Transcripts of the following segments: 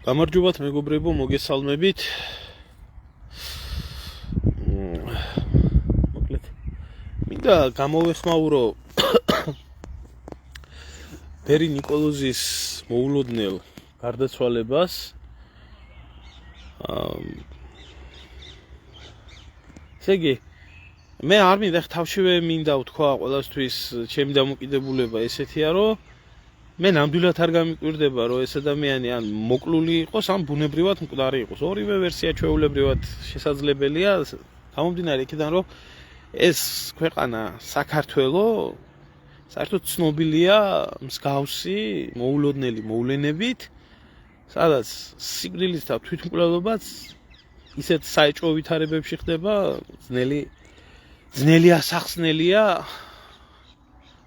გამარჯობათ მეგობრებო, მოგესალმებით. მოკლედ. მინდა გამოვეხმაურო ბერი ნიკოლოზის მოულოდნელ გარდაცვალებას. ესე იგი, მე არ მინდა თავშივე მინდა ვთქვა ყველასთვის ჩემი დამოკიდებულება ესეთია, რომ მე ნამდვილად არ გამიკვირდება, რომ ეს ადამიანი ან მოკლული იყოს, ან ბუნებრივად მკვდარი იყოს. ორივე ვერსია ჩვეულებრივად შესაძლებელია, გამომდინარე იქიდან, რომ ეს ქვეყანა საქართველო საერთოდ ცნობილია მსგავსი მოულოდნელი მოვლენებით, სადაც სიკვდილის და თვითმკვლელობაც ისეთ საეჭვო ვითარებებში ხდება, ძნელი ასახსნელია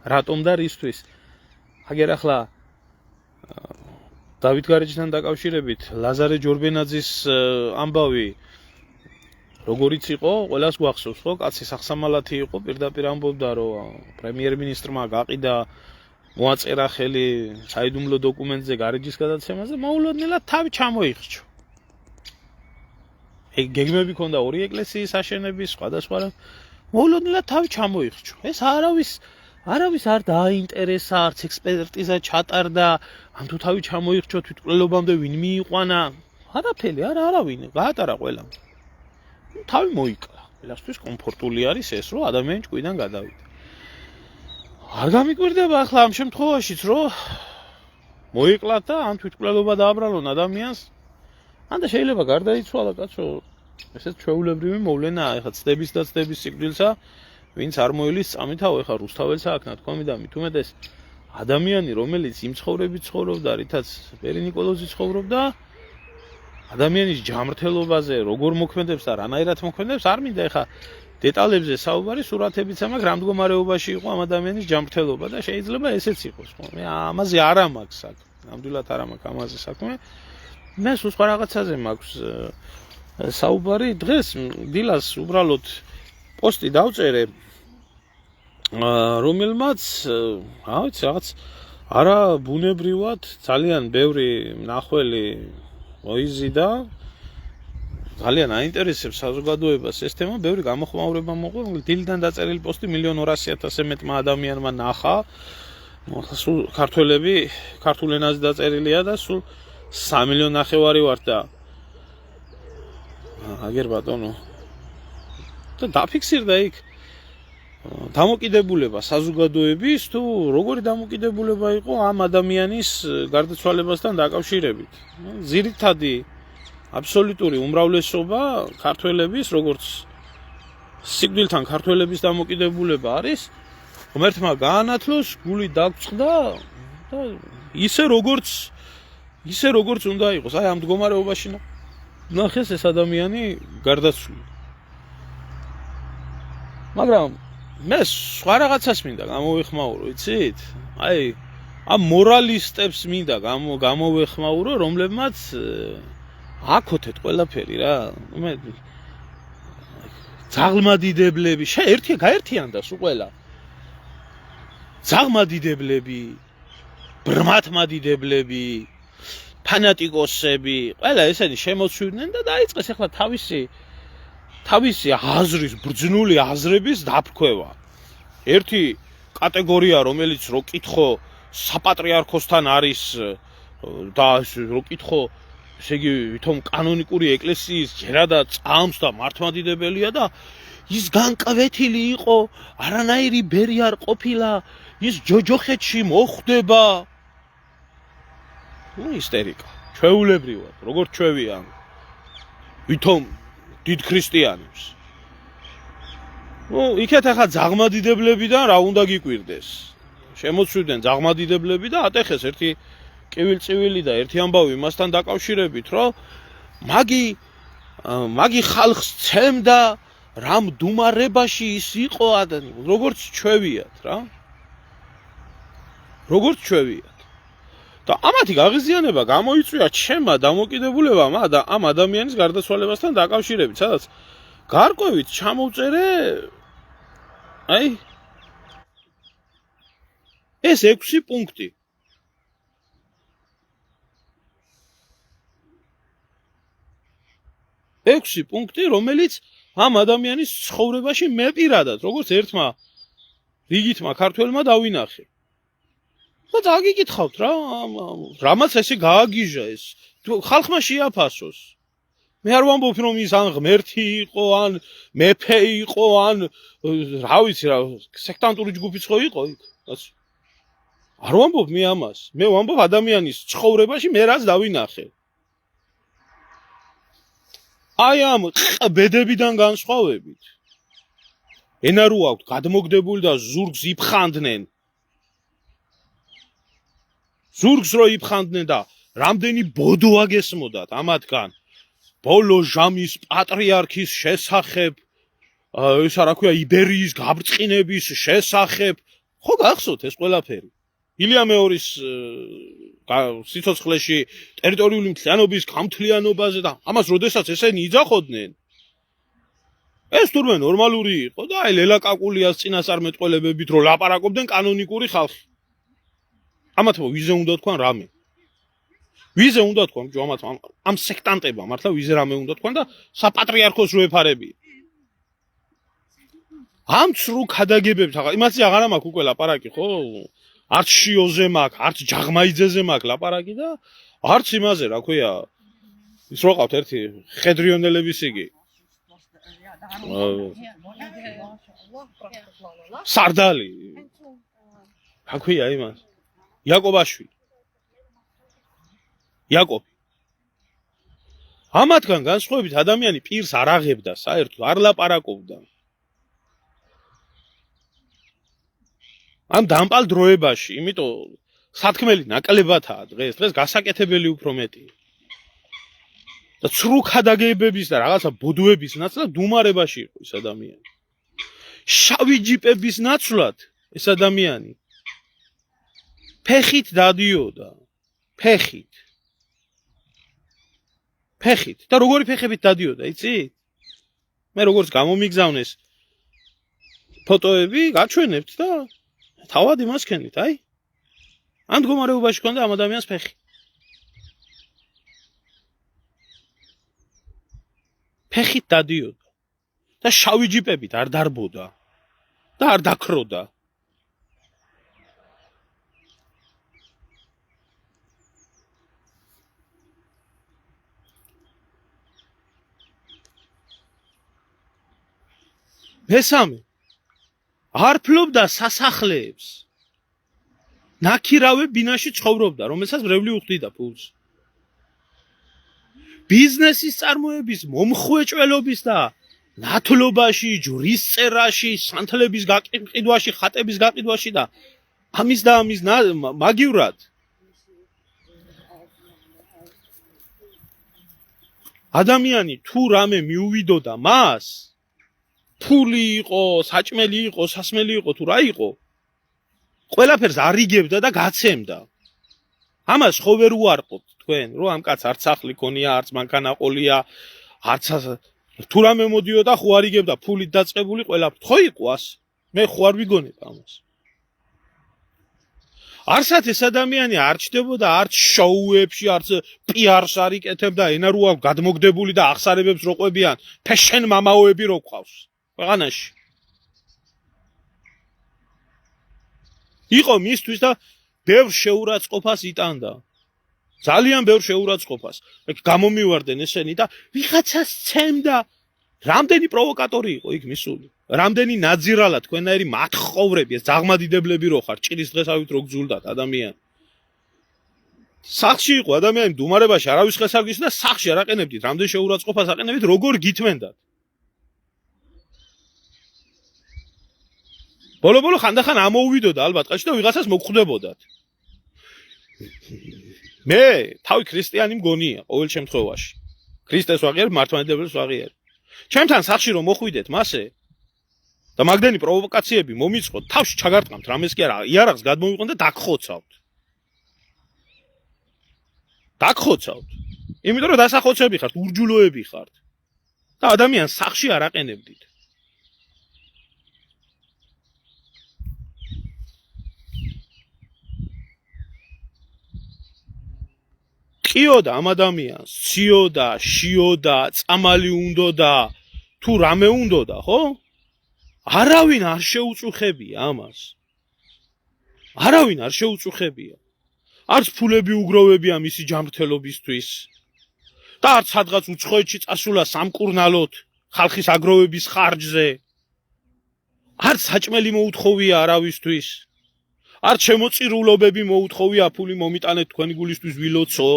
რატომ და რისთვის. აგერ ახლა დავით გარეჯთან დაკავშირებით ლაზარე ჯორბენაძის ამბავი როგორიც იყო, ყველას გვახსოვს, ხო? კაცი სახსამალათი იყო, პირდაპირ ამბობდა, რომ პრემიერ-მინისტრმა გაყიდა მოაწერა ხელი საიდუმლო დოკუმენტზე გარეჯის გადაცემაზე, მოულოდნელად თავი ჩამოიხრჩო. გეგმები ქონდა ორი ეკლესიის აშენების, სხვადასხვა რამ, მოულოდნელად თავი ჩამოიხრჩო. ეს არავის არ დააინტერესა, არც ექსპერტიზა ჩატარდა, ამ თუ თავი ჩამოიხრჩო თვითმკვლელობამდე ვინ მიიყვანა, არაფერი, არავინ, გაატარა ყველამ. თავი მოიკლა. ყველასთვის კომფორტული არის ეს, რომ ადამიანი ჭკვიდან გადავიდა. არ გამიკვირდება ახლა ამ შემთხვევაშიც, რომ მოიკლათ და ამ თვითმკვლელობა დააბრალონ ადამიანს, ანდა შეიძლება გარდაიცვალა კაცო, ესეც ჩვეულებრივი მოვლენაა, ეხლა ცდების და ცდების სიკვდილსა ვინც არ მოილის წამითავ, ეხლა რუსთაველსა აქ ნათქვამი და მით უმეტეს ადამიანი, რომელიც იმ ცხოვრებით ცხოვრობდა, რითაც ბერი ნიკოლოზი ცხოვრობდა, ადამიანის ჯანმრთელობაზე როგორ მოქმედებს და რანაირად მოქმედებს, არ მინდა ეხლა დეტალებზე საუბარი, სურათებიც ამაქვს, რამ მდგომარეობაში იყო ამ ადამიანის ჯანმრთელობა და შეიძლება ესეც იყოს, ხო? მე ამაზე არ მაქვს საქმე, ნამდვილად არ მაქვს ამაზე საქმე. მე სულ სხვა რაღაცაზე მაქვს საუბარი. დღეს დილას უბრალოდ პოსტი დავწერე, რომელმაც რაღაც არა ბუნებრივად ძალიან ბევრი მნახველი მოიზიდა, ძალიან აინტერესებს საზოგადოებას ეს თემა, ბევრი გამოხმაურება მოყვა, დილიდან დაწერილი პოსტი 1,200,000-ზე მეტმა ადამიანმა ნახა. სულ ქართველები, ქართულ ენაზე დაწერილია და სულ 3,500,000 ვართ და აგერ ბატონო და დაფიქსირდა იქ დამოკიდებულება საზოგადოების თუ როგორი დამოკიდებულება იყო ამ ადამიანის გარდაცვალებასთან დაკავშირებით. ძირითადი აბსოლუტური უმრავლესობა ქართველების, როგორც სიკვდილთან ქართველების დამოკიდებულება არის, ღმერთმა გაანათლოს, გული დაგწყდა და ისე როგორც უნდა იყოს. აი ამ მდგომარეობაში ნახეს ეს ადამიანი გარდაცვლილი. მაგრამ მე სხვა რაღაცას მინდა გამოვეხმაურო, იცით? აი ამ მორალისტებს მინდა გამოვეხმაურო, რომლებმაც აკოთეთ ყველაფერი რა. მე ძაღლმადიდებლები, გაერთიანდა სულ ყველა. ძაღლმადიდებლები, ბრმათმადიდებლები, ფანატიკოსები, ყველა ესენი შემოცვიდნენ და დაიწყეს ახლა თავისი აზრის, ბრძნული აზრების დაფრქვევა. ერთი კატეგორია, რომელიც რო კითხო საპატრიარქოსთან არის და რო კითხო, ესე იგი, ვითომ კანონიკური ეკლესიის ჯერადა წამს და მართლმადიდებელია და ის განკვეთილი იყო, არანაირი ბერი არ ყოფილა, ის ჯოჯოხეთში მოხვდება. ისტერიკა, ჩვეულებრივად, როგორც ჩვევიან, ვითომ დიდ ქრისტიანებს. იქეთ ახლა ძაღლმადიდებლებიდან რა უნდა გიკვირდეს? შემოცვიდნენ ძაღლმადიდებლები და ატეხეს ერთი კივილწივილი და ერთი ამბავი იმასთან დაკავშირებით, რომ მაგი ხალხს ცემდა, რა მდუმარებაში ის იყო, როგორც ჩვევიათ რა. როგორც ჩვევიათ. და ამათი გაღიზიანება გამოიწვია ჩემმა დამოკიდებულებამ ამ ადამიანის გარდაცვალებასთან დაკავშირებით, სადაც გარკვევით ჩამოვწერე ეს 6 პუნქტი. 6 პუნქტი, რომელიც ამ ადამიანის ცხოვრებაში მე პირადად, როგორც ერთმა რიგითმა ქართველმა დავინახე. და წაგიკითხავთ რა, რამაც ესე გააგიჟა ეს. ხალხმა შეაფასოს. მე არ ვამბობ რომ ის ან ღმერთი იყო, ან მეფე იყო, ან რა ვიცი რა, სექტანტური ჯგუფიც ხო იყო იქ. არ ვამბობ მე ამას. მე ვამბობ ადამიანის ცხოვრებაში მე რაც დავინახე. აი ამ ბედებიდან განსხვავებით. ენა რო აქვთ გადმოგდებული და ზურგს იფხანდნენ. ზურგს რო იფხანდნენ და რამდენი ბოდო აგესმოდათ ამათგან. ბოლო ჟამის პატრიარქის შესახებ, ისა რა ქვია, იბერიის გაბრწყინების შესახებ, ხო გახსოვთ ეს ყველაფერი. ილია მეორის სიცოცხლეში ტერიტორიული მთლიანობის გამთლიანობაზე და ამას როდესაც ესენი იძახოდნენ, ეს თურმე ნორმალური იყო და აი ლელა კაკულიას წინასწარმეტყველებებით რო ლაპარაკობდნენ კანონიკური ხალხი. ამათო ვიზე უნდა თქვან რამე. ვიზე უნდა თქვან ჯომათ ამ სექტანტებმა მართლა ვიზე რამე უნდა თქვან და საპატრიარქოს რო ეფარებიან. ამ ცრუ ქადაგებებით ახლა იმასე აღარა მაქვს უკვე ლაპარაკი ხო? არც შიოზე მაქვს, არც ჯაღმაიძეზე მაქვს ლაპარაკი და არც იმაზე რა ქვია ის რო ყავთ ერთი ხედრიონელების იგი. სარდალი. რა ქვია იმას? იაკობაშვილი. იაკობი. ამათგან განსხვავებით ადამიანი პირს არ აღებდა საერთოდ, არ ლაპარაკობდა. ამ დამპალ დროებაში, იმიტომ სათქმელი ნაკლებადაა დღეს, დღეს გასაკეთებელი უფრო მეტია. და ცრუ ქადაგებების და რაღაცა ბოდოების ნაცვლად დუმარებაში იყო ეს ადამიანი. შავი ჯიპების ნაცვლად ეს ადამიანი ფეხით დადიოდა. ფეხით. ფეხით. და როგორი ფეხებით დადიოდა, იცი? მე როგორც გამომიგზავნეს ფოტოები, გაჩვენებთ და თავად იმას ქენით, აი? ამ მდგომარეობაში ქონდა ამ ადამიანს ფეხი. ფეხით დადიოდა. და შავი ჯიპებით არ დარბოდა. და არ დაქროდა. მესამე არ ფლობდა სასახლეებს. ნაქირავე ბინაში ცხოვრობდა, რომელსაც ბრევლი უხდიდა ფულს. ბიზნესის წარმოების მომხვეჭველობის და ნათლობაში, ჯვრისწერაში, სანთლების გაყიდვაში, ხატების გაყიდვაში და ამის და ამის მაგივრად ადამიანი თუ რამე მიუვიდოდა მას, ფული იყო, საჭმელი იყო, სასმელი იყო თუ რა იყო, ყველაფერს არიგებდა და გაცემდა. ამას ხო ვერ უარყოთ თქვენ, რომ ამ კაცს არც სახლი ქონია, არც მანქანა ყოლია, არც თუ რამე მოდიოდა, ხო არიგებდა ფულით დაწყებული ყველაფერი. ხო იყო ასე. მე ხო არ ვიგონებ ამას. არსად ეს ადამიანი არ ჩდებოდა არც შოუებში, არც პიარს არ იკეთებდა, ენა რო აქვს გადმოგდებული და აღსარებებს რო ყვებიან, ფეშენ მამაოები რო ყავს ქვეყანაში. იყო მისთვის და ბევრ შეურაცხყოფას იტანდა. ძალიან ბევრ შეურაცხყოფას. გამომივარდნენ ესენი და ვიღაცას ცემდა. რამდენი პროვოკატორი იყო იქ მისული. რამდენი ნაძირალა თქვენაერი მათხოვრები, ეს ძაღმადიდებლები რო ხარ, ჭირის დღესავით რო გძულდათ ადამიანი. სახლში იყო ადამიანი დუმარებაში არავის ხეს არ გისურვდა და სახლში არ აყენებდით, რამდენ შეურაცხყოფას აყენებდით, როგორ გითმენდათ. ბოლო-ბოლო ხანდახან ამოუვიდოდა ალბათ ყაში და ვიღაცას მოგხვდებოდათ. მე თავი ქრისტიანი მგონია ყოველ შემთხვევაში. ქრისტეს ვაღიარ, მართლმადიდებლებს ვაღიარ. ჩემთან სახლში რომ მოხვიდეთ მასე და მაგდენი პროვოკაციები მომიწყოთ, თავში ჩაგარტყამთ, რამეს კი არა, იარაღს გადმოვიყენთ და დაგხოცავთ. დაგხოცავთ. იმიტომ რომ დასახოცები ხართ, ურჯულოები ხართ. და ადამიანს სახლში არ აყენებდით. ჭიოდა ამ ადამიანს, ციოდა, შიოდა, წამალი უნდოდა, თუ რამე უნდოდა, ხო? არავინ არ შეუწუხებია ამას. არავინ არ შეუწუხებია. არც ფულები უგროვებია მისი ჯანმრთელობისთვის. და არც სადღაც უცხოეთში წასულა სამკურნალოდ ხალხის აგროვების ხარჯზე. არც საჭმელი მოუთხოვია არავისთვის. არც შემოწირულობები მოუთხოვია ფული მომიტანეთ თქვენი გულისთვის ვილოცო.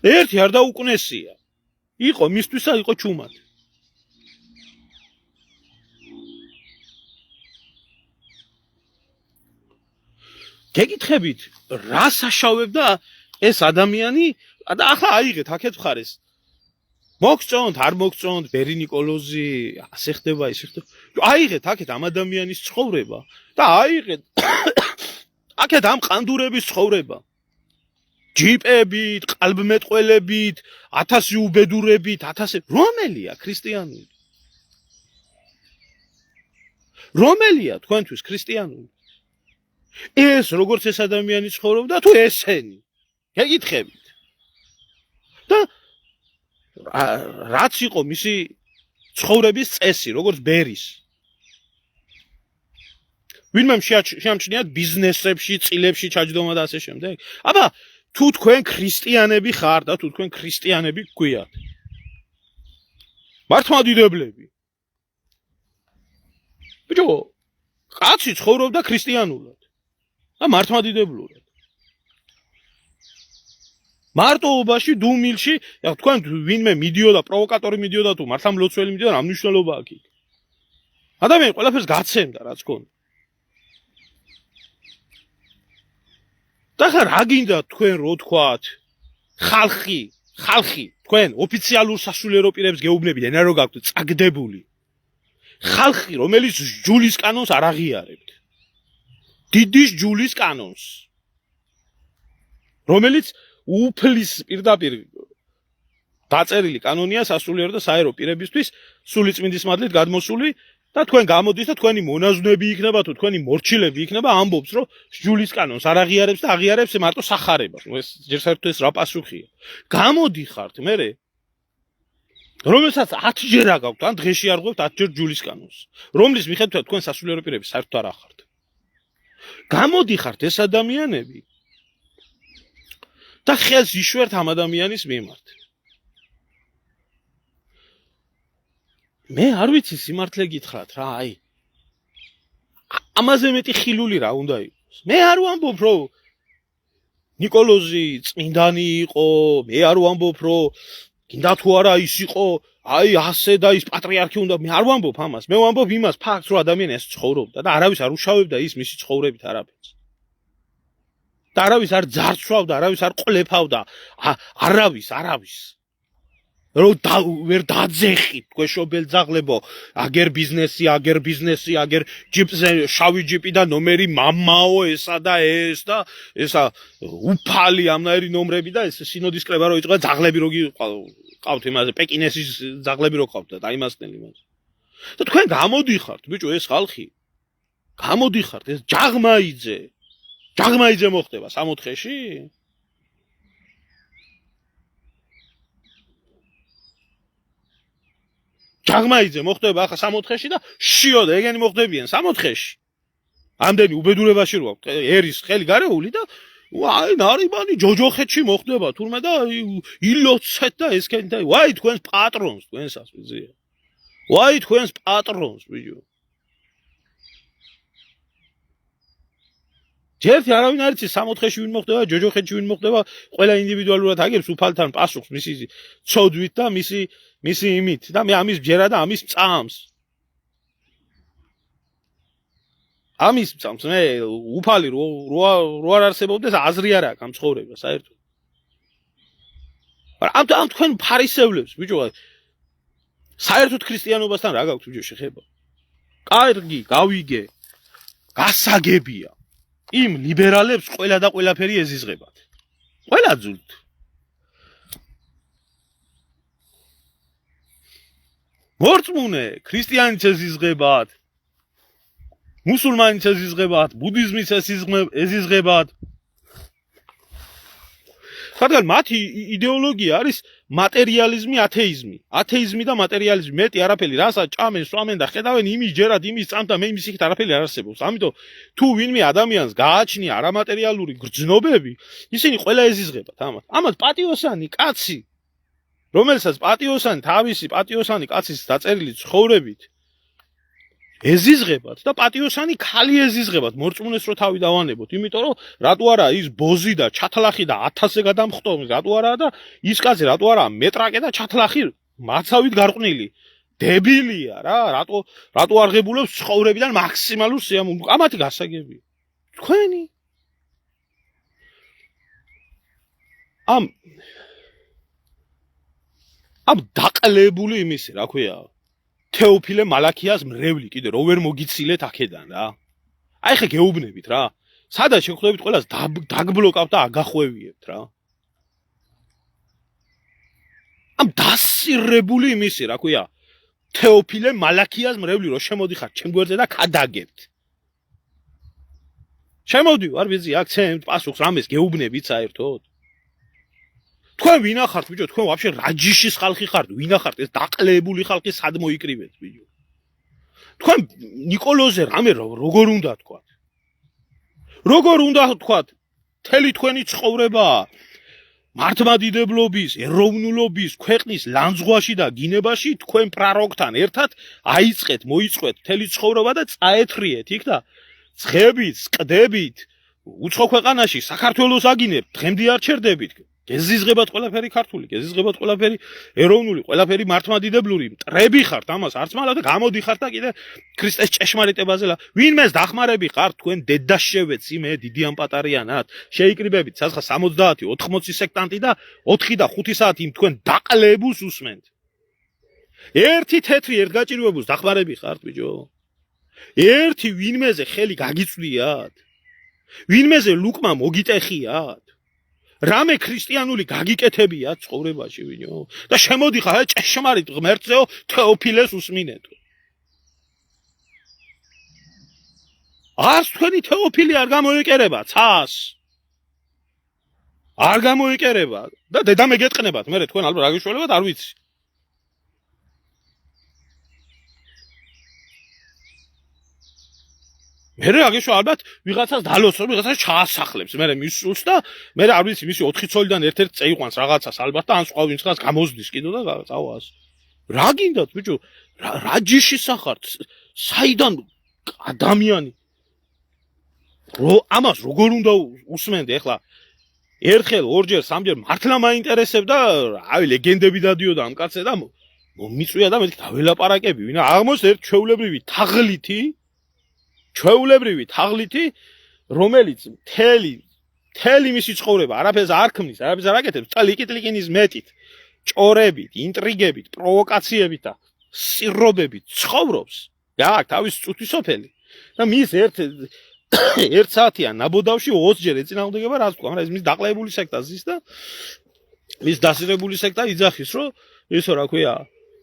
ერთი არ დაუკნესია. იყო მისთვისა იყო ჩუმად. გეკითხებით, რა საშავებდა ეს ადამიანი და ახლა აიღეთ აქეთ მხარეს. მოგწონთ, არ მოგწონთ, ბერი ნიკოლოზი, ასე ხდება, ისე ხდება. აიღეთ აქეთ ამ ადამიანის ცხოვრება და აიღეთ აქეთ ამ ყანდურების ცხოვრება. ჯიპებით, ყალბმეტყველებით, 1000 უბედურებით, 1000 რომელია ქრისტიანული? რომელია თქვენთვის ქრისტიანული? ეს როგორც ეს ადამიანი ცხოვრობდა თუ ესენი? გეკითხებით. და რაც იყო მისი ცხოვრების წესი, როგორც ბერის. ვინმე შეამჩნიათ ბიზნესებში, წილებში ჩაჯდომა და ასე შემდეგ. აბა, თუ თქვენ ქრისტიანები ხართ და თუ თქვენ ქრისტიანები გქვიათ. მართლმადიდებლები. ბიჭო, კაცი ცხოვრობდა ქრისტიანულად და მართლმადიდებლურად. მარტოობაში დუმილში, თქვენ ვინმე მიდიოდა, პროვოკატორი მიდიოდა თუ მართლმლოცველი მიდიოდა, რა მნიშვნელობა აქვს იქ? ადამიანი ყველაფერს გაცემდა, რაც ჰქონდა. და ხა რა გინდა თქვენ რო თქვათ? ხალხი, თქვენ ოფიციალურ სასულიერო პირებს გეუბნებით, ენა რო გაქვთ წაგდებული. ხალხი, რომელიც ჯულის კანონს არ აღიარებთ. დიდის ჯულის კანონს. რომელიც უფლის პირდაპირ დაწერილი კანონია სასულიერო და საერო პირებისთვის, სულიწმინდის მადლით გადმოსული და თქვენ გამოდის და თქვენი მონაზვნები იქნება თუ თქვენი მორჩილები იქნება, ამბობს, რომ ჯულის კანონს არ აღიარებს და აღიარებს მარტო სახარებას. ეს ჯერ საერთოდ ეს რა პასუხია? გამოდიხართ მერე რომელსაც 10 ჯერ აგაქვთ, ან დღეში არ ღვევთ 10 ჯერ ჯულის კანონს, რომლის მიხედვითაც თქვენ სასულიერო პირები საერთოდ არ ახართ. გამოდიხართ ეს ადამიანები და ხელს იშვერთ ამ ადამიანის მიმართ. მე არ ვიცი სიმართლე გითხრათ რა, აი. ამაზე მეტი ხილული რა უნდა იყოს. მე არ ვამბობ, რომ ნიკოლოზი წმინდანი იყო, მე არ ვამბობ, რომ გინდა თუ არა ის იყო, აი ასე და ის პატრიარქი უნდა, მე არ ვამბობ ამას. მე ვამბობ იმას ფაქტს, რომ ადამიანი ეს ცხოვრობდა და არავის არ უშავებდა ის მისი ცხოვრებით არაფერს. და არავის არ ძარცვავდა, არავის არ ყლეფავდა, არავის. რომ ვერ დაძეხით გვეშობელ ძაღლებო, აგერ ბიზნესი, აგერ ჯიპზე შავი ჯიპი და ნომერი მამაო ესა და ეს და ესა უფალი ამნაირი ნომრები და ეს სინოდის კრება რო იწყება ძაღლები რო ყავთ იმაზე პეკინესის ძაღლები რო ყავთ და დაიმასნელი მას. და თქვენ გამოდიხართ, ბიჭო, ეს ხალხი. გამოდიხართ, ეს ჯაღმაიძე მოხდება 64-ში? ჯაღმაიძე მოხდება ახლა 64-ში და შიოდა ეგენი მოხდებიან 64-ში. ამდენი უბედურებაში რო აქვს ერის ხელი გარეული და აი ნარიბანი ჯოჯოხეთში მოხდება თურმე და ილოცეთ და ესკენ და ვაი თქვენს პატრონს, თქვენსას ვიზია. ვაი თქვენს პატრონს, ბიჭო. ჯერთ არავინ არ იცის 64-ში ვინ მოხდება, ჯოჯოხეთში ვინ მოხდება, ყველა ინდივიდუალურად აგებს უფალთან პასუხს მისი ცოდვით და მისი იმით და მე ამის ბჯერა და ამის წამს. ამის წამს მე უფალი რო არ არსებობდეს აზრი არ აქვს ამ ცხოვრებას საერთოდ. მაგრამ ამ თქვენ ფარისევლებს, ბიჭო, საერთოდ ქრისტიანობასთან რა გაქვთ ბიჭო შეხება? კარგი, გავიგე. გასაგებია. იმ ლიბერალებს ყველა და ყველაფერი ეზიზღებათ. ყველა ძულთ. მორწმუნე ქრისტიანიც ეზიზღებათ. მუსულმანიც ეზიზღებათ, ბუდიზმიც ეზიზღებათ. ხარგან მათი იდეოლოგია არის მატერიალიზმი, ათეიზმი. ათეიზმი და მატერიალიზმი მეტი არაფერი, რასაც ჭამენ, სვამენ და ხედავენ იმის ჯერად, იმის წამთ და მე იმის იქით არაფერი არ არსებობს. ამიტომ თუ ვინმე ადამიანს გააჩნია არამატერიალური გრძნობები, ისინი ყველა ეზიზღებათ ამათ. ამათ პატიოსანი კაცი, რომელსაც თავისი პატიოსანი კაცის დაწერილი ცხოვრებით ეზიზღებათ და პატიოსანი ქალი ეზიზღებათ მორწმუნეს რო თავი დავანებოთ, იმიტომ რომ რატო არა ის ბოზი და ჩათლახი და 1000-ზე გადამხტომი, რატო არა და ის კაცი რატო არა მეტრაკე და ჩათლახი მაცავით გარყვნილი დებილია რა, რატო არღებულობს ცხოვრებიდან მაქსიმალურ სიამოვნებას. ამათი გასაგებია თქვენი ამ დაყლებული იმისი რა ქვია თეოფილე მალაქიას მრევლი კიდე რო ვერ მოგიცილეთ აქედან რა. აი ხე გეუბნებით რა. სადაც შეხვდებით ყველას დაგბლოკავთ და აგახვევიებთ რა. ამ დასირებული იმისი რა ქვია თეოფილე მალაქიას მრევლი რო შემოდიხარ ჩემ გვერდზე და კადაგებთ. შემოდივარ ვიცი აქცენტ პასუხს რამეს გეუბნებით საერთოდ. თქვენ ვინ ახართ ბიჭო, თქვენ ვაფშე რაჯიშის ხალხი ხართ, ვინ ახართ ეს დაყლებული ხალხი სად მოიკრივეთ ბიჭო. თქვენ ნიკოლოზე რამე როგორ უნდა თქვათ? როგორ უნდა თქვათ? მთელი თქვენი ცხოვრება მართლმადიდებლობის, ეროვნულობის, ქვეყნის ლანძღვაში და გინებაში თქვენ პრაროგთან ერთად აიწყეთ, მოიწყეთ მთელი ცხოვრება და წაეთრიეთ იქ და ცხებით, სკდებით, უცხო ქვეყანაში საქართველოს აგინებთ, დღემდე არ ჩერდებით. გეზიზღებათ ყველაფერი ქართული, გეზიზღებათ ყველაფერი ეროვნული, ყველაფერი მართლმადიდებლური, მტრები ხართ ამას არც მალა და გამოდიხართ და კიდე ქრისტეს ჭეშმარიტებაზე ვინმეს დახმარები ხართ თქვენ დედაშევეც იმე დიდი ამ პატარიანად შეიკრიბებით საცხა 70 80 სექტანტი და 4 და 5 საათი იმ თქვენ დაყლებულს უსმენთ. ერთი თეთრი ერთგაჭირვებულს დახმარები ხართ ბიჭო. ერთი ვინმეზე ხელი გაგიწვიათ. ვინმეზე ლუკმა მოგიტეხიათ. რამე ქრისტიანული გაგიკეთებიათ ცხოვრებაში ვინო და შემოდიხარ ჭეშმარიტ ღმერთზეო თეოფილეს უსმინეთო. არც თქვენი თეოფილი არ გამოეკერება ცას. არ გამოეკერება და დედამე გეტყნებათ, მე თქვენ ალბათ რა გიშველებათ არ ვიცი. მე აგეშო ალბათ ვიღაცას დალოცო, ვიღაცას ჩაასახლებს, მე მისულს და მე არ ვიცი, მისი 4 ცოლიდან ერთ-ერთ წეიყვანს რაღაცას ალბათ და ან სხვა ვინც ხას გამოზდის კიდო და წავას. რა გინდათ ბიჭო? რა ჯიში სახართ? საიდან ადამიანი? ამას როგორ უნდა უსმენდე ახლა? ერთხელ, ორჯერ, სამჯერ მართლა მაინტერესებდა, რავი, ლეგენდები დადიოდა ამ კაცზე და მომიწვია და მეთქი დაველაპარაკები, ვინა აღმოს ერთ ჩვეულებრივი თაღლითი, რომელიც მთელი მისი ცხოვრება არაფერს არ ქმნის, არაფერს არ აკეთებს, ლიკიტლიkinis მეტით, ჭორებით, ინტრიგებით, პროვოკაციებით და სირობებით ცხოვრობს. გააქვს თავის წუთისოფელი და მის ერთ საათიან ნაბოდავში 20 ჯერ ეწინააღმდეგება რაც თქვა, მაგრამ ეს მის დაყლებული სექტა ზის და მის დასირებული სექტა იძახის, რომ ისო რა ქვია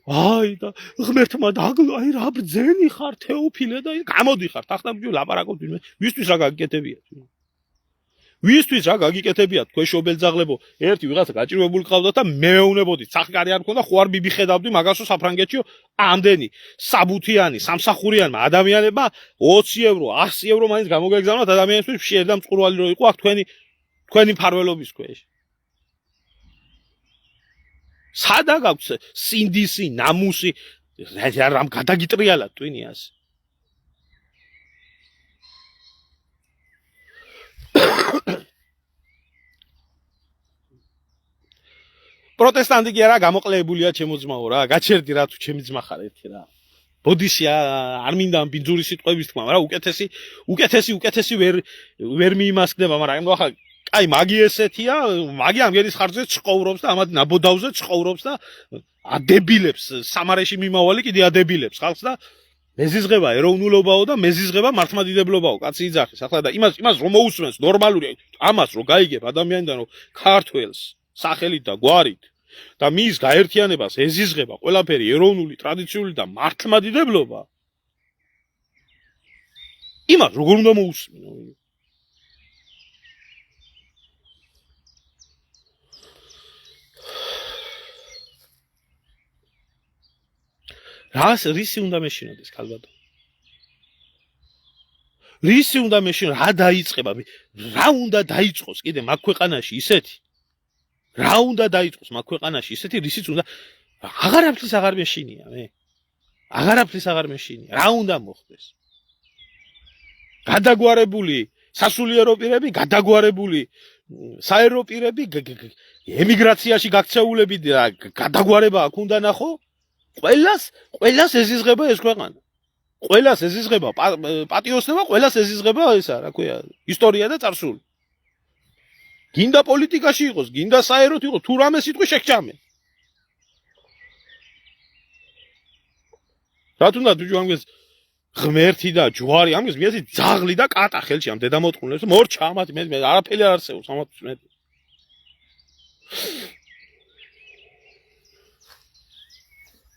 აი და ღმერთმა დაგლო, აი რა ბრძენი ხარ თეოფილე და გამოდიხარ თახტაბიჯო ლაპარაკობთ ვისთვის რა გაგიკეთებიათ. ვისთვის რა გაგიკეთებიათ თქვენ შობელძაღლებო, ერთი ვიღაცა გაჭირვებული ყავდათ და მეეუნებოდით, სახკარი არ მქონდა, ხო არ მიბიხედავდი მაგასო საფრანგეთშიო ამდენი საბუთიანი, სამსახურიანმა ადამიანებმა 20 ევრო, 100 ევრო მაინც გამოგეგზავნათ ადამიანისთვის მშიერ და მწყურვალი რო იყო აქ თქვენი მფარველობის ქვეშ. სადა გაქვს სინდისი, ნამუსი, რამ გადაგიტრიალათ ტვინიას. პროტესტანტი კი არა გამოყლებულია ჩემო ძმაო რა, გაჩერდი რა თუ ჩემი ძმა ხარ ერთი რა. ბოდიში არ მინდა ამ ბინძური სიტყვების თქმა, მაგრამ უკეთესი ვერ მიიმასკდება, მაგრამ ახლა აი მაგი ესეთია, მაგი ამგერის ხარჯზე ცხოვრობს და ამათ ნაბოდავზე ცხოვრობს და ადებილებს, სამარეში მიმავალი კიდე ადებილებს ხალხს და მეზიზღება ეროვნულობაო და მეზიზღება მართლმადიდებლობაო, კაცი იძახის. ახლა და იმას რომ მოусმენს ნორმალური, ამას რომ გაიგებ ადამიანიდან რომ ქართველს სახელით და გვარით და მის გაერთიანებას ეზიზღება ყველაფერი ეროვნული, ტრადიციული და მართლმადიდებლობა. იმას როგორ უნდა მოусმინო? რისი უნდა მეშინოდეს ქალბატონო? რისი უნდა მეშინო? რა დაიწყება? რა უნდა დაიწყოს კიდე მაგ ქვეყანაში ისეთი? რა უნდა დაიწყოს მაგ ქვეყანაში ისეთი, რისიც უნდა აღარაფრის აღარ მეშინია მე. აღარაფრის აღარ მეშინია. რა უნდა მოხდეს? გადაგვარებული სასულიერო პირები, გადაგვარებული საერო პირები, ემიგრაციაში გაქცეულები გადაგვარება აქ უნდა ნახო? ყველას ეზიზღება ეს ქვეყანა. ყველას ეზიზღება პატიოსნება, ყველას ეზიზღება ესა, რა ქვია, ისტორია და წარსული. გინდა პოლიტიკაში იყოს, გინდა საეროთ იყოს, თუ რამე სიტყვი შეგჭამე. რა თუნდა თუ ამგეს ღმერთი და ჯვარი, ამგეს მიეცი ძაღლი და კატა ხელში ამ დედამოწყუნებს, მორჩა ამათ მე არაფერი არ არსებობს ამათთვის მე.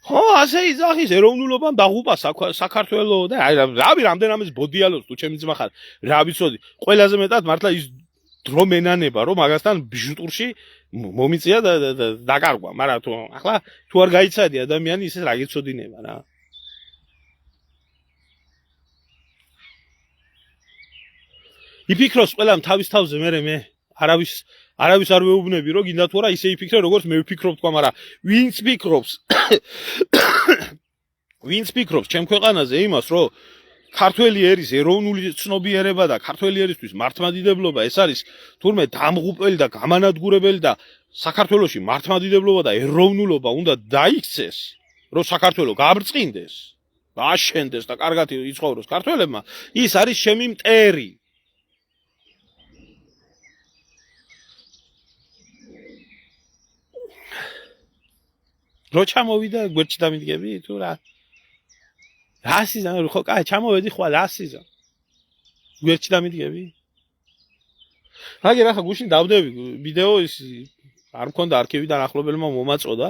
ხო, ასე იძახის ეროვნულობამ დაღუპა საქართველო და აი რავი რამდენამეს ბოდიალოს თუ ჩემი ძმა ხარ, რა ვიცოდი, ყველაზე მეტად მართლა ის დრო მენანება, რომ მაგასთან ბიჟუტურში მომიწია და დაკარგვა, მაგრამ თუ ახლა თუ არ გაიცადი ადამიანი ისე რა გეცოდინება რა. იფიქროს ყველამ თავის თავზე მე არავის არ ვეუბნები რომ გინდა თუ არა ისე იფიქრე როგორც მე ვფიქრობ თქვა, მაგრამ ვინც ფიქრობს ჩემ ქვეყანაზე იმას რომ ქართველი ერის ეროვნული ცნობიერება და ქართველი ერისთვის მართლმადიდებლობა ეს არის თურმე დამღუპელი და გამანადგურებელი და საქართველოში მართლმადიდებლობა და ეროვნულობა უნდა დაიქცეს, რომ საქართველო გაბრწყინდეს, აშენდეს და კარგად იცხოვროს ქართველებმა, ის არის ჩემი მტერი. რო ჩამოვიდა გვერდში დამიდგები თუ რა სიზან ხო კაი ჩამოვედი ხვალ რა სიზან გვერდში დამიდგები აგერ ახლა გუშინ დავდები ვიდეო ის არ მქონდა არქივიდან ახლობელმა მომაწოდა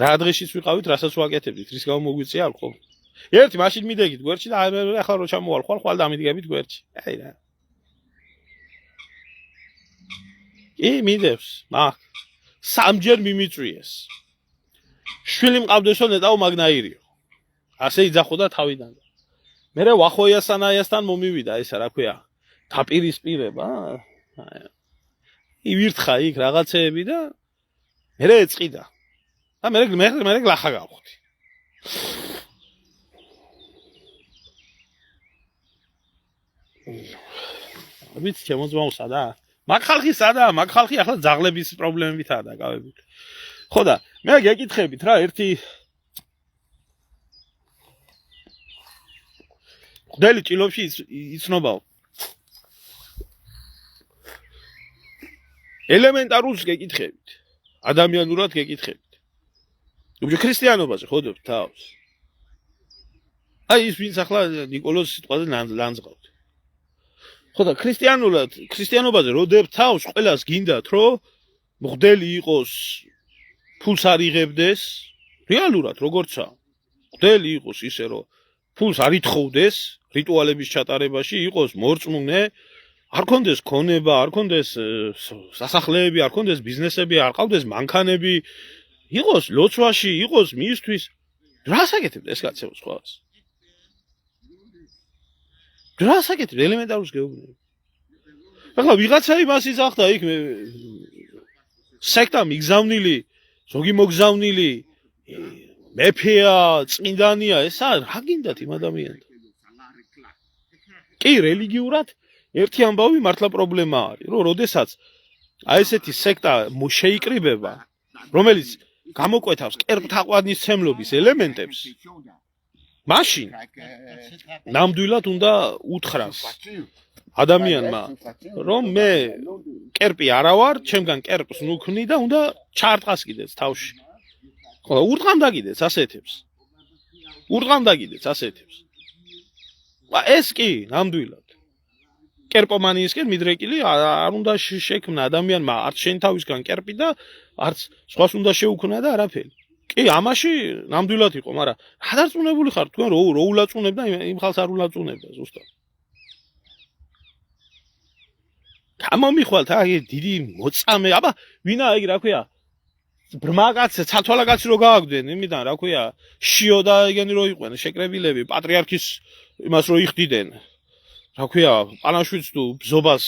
რა დღეშიც ვიყავით რასაც ვაკეთებდით რის გამო მოგვიწია არ ხო ერთი მაშინ მიდეგით გვერდში და ახლა რო ჩამოვალ ხვალ დამიდგებით გვერდში აი რა მიდევს მაგ სამჯერ მიმიწვიეს. შვილი მყავდესო ნეტაო მაგნაირიო. ასე იძახოდა თავიდან. მერე ვახოიასანაიასთან მომივიდა ესა რა ქვია. დაპირისპირება. ივირთხა იქ რაღაცეები და მერე ეწყიდა. და მერე გლახა გავხდი. ვიცი ჩემოძმაო სადა? მაგ ხალხი სადა? მაგ ხალხი ახლა ძაღლების პრობლემებითაა დაკავებული. ხო და მე გეკითხებით რა ერთი ხდელი ჭილობში იცნობაო. ელემენტარულს გეკითხებით. ადამიანურად გეკითხებით. უბჯო ქრისტიანობაზე ხოდობთ თავს. აი ის ვინც ახლა ნიკოლოზ სიტყვაზე ლანძღავთ. ხო და ქრისტიანობაზე როდებთ თავს, ყველას გინდათ, რომ მღვდელი იყოს, ფულს არ იღებდეს, რეალურად როგორცა. მღვდელი იყოს ისე, რომ ფულს არ ითხოვდეს, რიტუალების ჩატარებაში იყოს მორწმუნე, არ კონდეს ქონება, არ კონდეს სასახლეები, არ კონდეს ბიზნესები, არ ყავდეს მანქანები, იყოს ლოცვაში, იყოს მისთვის. რა საკეთებთ ეს კაცებს სხვას? რა საკეთებ ელემენტარულს გეუბნები. ახლა ვიღაცა იმას იძახდა იქ სექტა მიგზავნილი, ზოგი მოგზავნილი, მეფეა, წმინდანია, ესა რა გინდათ იმ ადამიანთან? კი, რელიგიურად ერთი ამბავი მართლა პრობლემა არის, რომ როდესაც აი ესეთი სექტა შეიკრიბება, რომელიც გამოკვეთავს კერპთაყვანისმცემლობის ელემენტებს, მაშინ ნამდვილად უნდა უთხრას ადამიანმა, რომ მე კერპი არა ვარ, ჩემგან კერპს ნუქნი და უნდა ჩარტყას კიდეც თავში. ხო, ურტყამდა კიდეც ასეთებს. ეს კი ნამდვილად. კერპომანიისკენ მიდრეკილი არ უნდა შექმნა ადამიანმა არც შენ თავისგან კერპი და არც სხვას უნდა შეუქმნა და არაფერი. კი, ამაში ნამდვილად იყო, მაგრამ რა დარწმუნებული ხარ თქვენ რო ულაწუნებდა იმ ხალხს არ ულაწუნებდა ზუსტად. გამომიხვალთ აი დიდი მოწამე, აბა ვინა აი რა ქვია ბრმა კაცი, ცალთვალა კაცი რო გააგდნენ, იმიდან რა ქვია, შიო და ეგენი რო იყვნენ, შეკრებილები, პატრიარქის იმას რო იხდიდნენ. რა ქვია, პანაშვიდს თუ ბზობას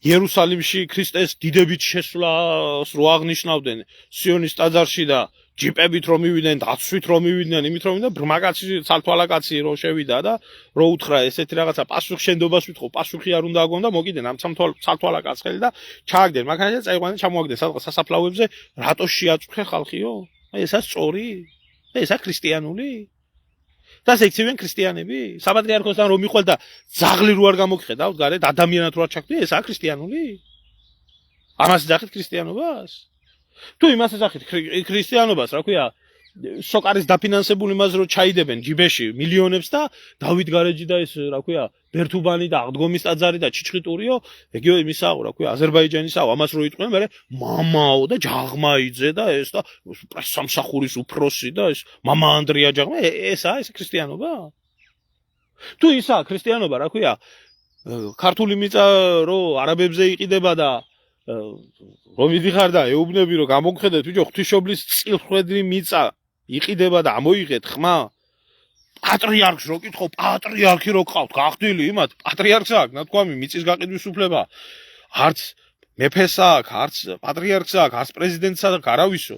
იერუსალიმში ქრისტეს დიდებით შესვლას რო აღნიშნავდნენ სიონის ტაძარში და ჯიპებით რომ მივიდნენ, დაცვით რომ მივიდნენ, იმით რომ მივიდნენ, ბრმა კაცი, ცალთვალა კაცი რო შევიდა და რო უთხრა ესეთი რაღაცა პასუხშენდობას ვითხოვ, პასუხი არ უნდა აგონ და მოგიდნენ ამ ცალთვალა კაცს ხელი და ჩააგდნენ, მაგალითად წაიყვანენ, ჩამოაგდნენ სადღაც სასაფლაოებზე, რატო შეაწუხე ხალხიო? აი ესა სწორი? ესა ქრისტიანული? და სექცივენ ქრისტიანები? საპატრიარქოსთან რომ მიყვალ და ძაღლი რო არ გამოგხედავთ გარეთ, ადამიანად რო არ ჩაგდე, ესა ქრისტიანული? ამას ძახით ქრისტიანობას? თუ იმას ეძახით ქრისტიანობას, რა ქვია, სოკარის დაფინანსებული იმას რო ჩაიდებენ ჯიბეში მილიონებს და დავით გარეჯი და ეს რა ქვია, ბერთუბანი და აღდგომის ტაძარი და ჩიჩხიტურიო, ეგეო იმისაო, რა ქვია, აზერბაიჯანისაო, ამას რო იტყვენ, მერე მამაო და ჯაღმაიძე და ეს და სამსახურის უფროსი და ეს მამა ანდრია ჯაღმა, ესაა ეს ქრისტიანობა? თუ ისა ქრისტიანობა, რა ქვია, ქართული მიწა რო არაბებზე იყიდება და რომ მიდიხარ და ეუბნები რომ გამოგხედეთ ბიჭო ღვთისმშობლის წილხვედრი მიწა იყიდება და ამოიღეთ ხმა პატრიარქს რო კითხო პატრიარქი რო ყავთ გახდილი იმათ პატრიარქს აქვს ნათქვამი მიწის გაყიდვის უფლება არც მეფეს აქვს არც პატრიარქს აქვს არც პრეზიდენტს აქვს არავისო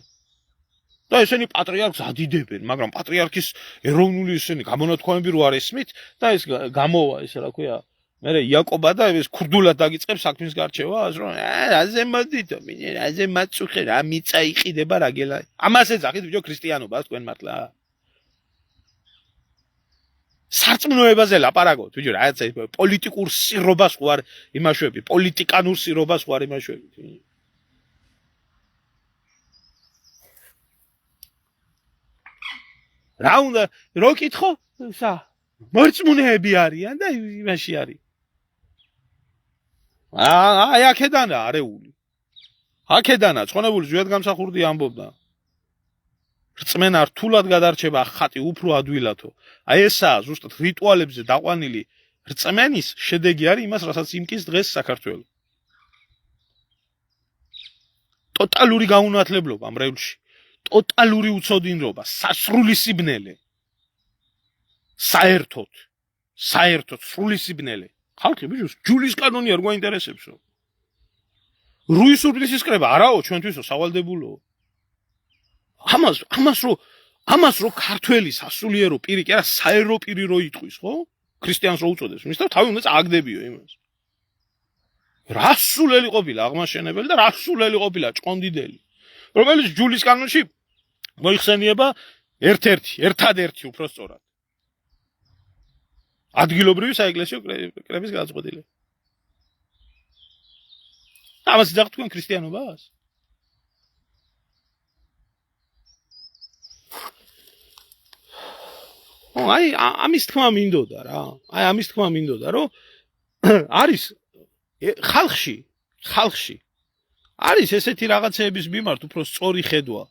და ესენი პატრიარქს ადიდებენ მაგრამ პატრიარქის ეროვნული ესენი გამონათქვამები რო არ ესმით და ეს გამოვა ეს რა ქვია მე იაკობა და ეს ქურდულად დაგიწყებს საქმის გარჩევას რომ რაზე მოდითო მინე რაზე მაწუხე რა მიწა იყიდება რა გელა ამას ეძახით ბიჭო ქრისტიანობას თქვენ მართლა სარწმუნოებაზე ლაპარაკობთ ბიჭო რაცა პოლიტიკურ სირობას ხო არ იმაშვები პოლიტიკანურ სირობას ხო არ იმაშვები რა უნდა რო კითხო სა მორწმუნეები არიან და იმაში არის აი აქედანა არეული აქედანა ცხონებული ზვიად გამსახურდი ამბობდა რწმენა რთულად გადარჩება ხატი უფრო ადვილათო აი ესაა ზუსტად რიტუალებზე დაყვანილი რწმენის შედეგი არის იმას რასაც იმკის დღეს საქართველოს ტოტალური გაუნათლებლობა მრევლში ტოტალური უცოდინრობა სასრული სიბნელე საერთოდ სრული სიბნელე ხალხი ბიჭო ჯულის კანონი არ გვაინტერესებსო რუის ურბნისის კრება არაო ჩვენთვისო სავალდებულო ამას რო ქართველი სასულიერო პირი კი არა საერო პირი რო იტყვის ხო ქრისტიანს რო უწოდებს მის და თავი უნდა წააგდებიო იმას რასულელი ყოფილა აღმაშენებელი და რასულელი ყოფილა ჭყონდიდელი რომელიც ჯულის კანონში მოიხსენიება ერთადერთი უფრო სწორად ადგილობრივი საეკლესიო კრების გადაწყვეტილი. ამას ძახთ თქვენ ქრისტიანობას? აი ამის თქმა მინდოდა რა. აი ამის თქმა მინდოდა რომ არის ხალხში არის ესეთი რაღაცეების მიმართ უფრო სწორი ხედვა.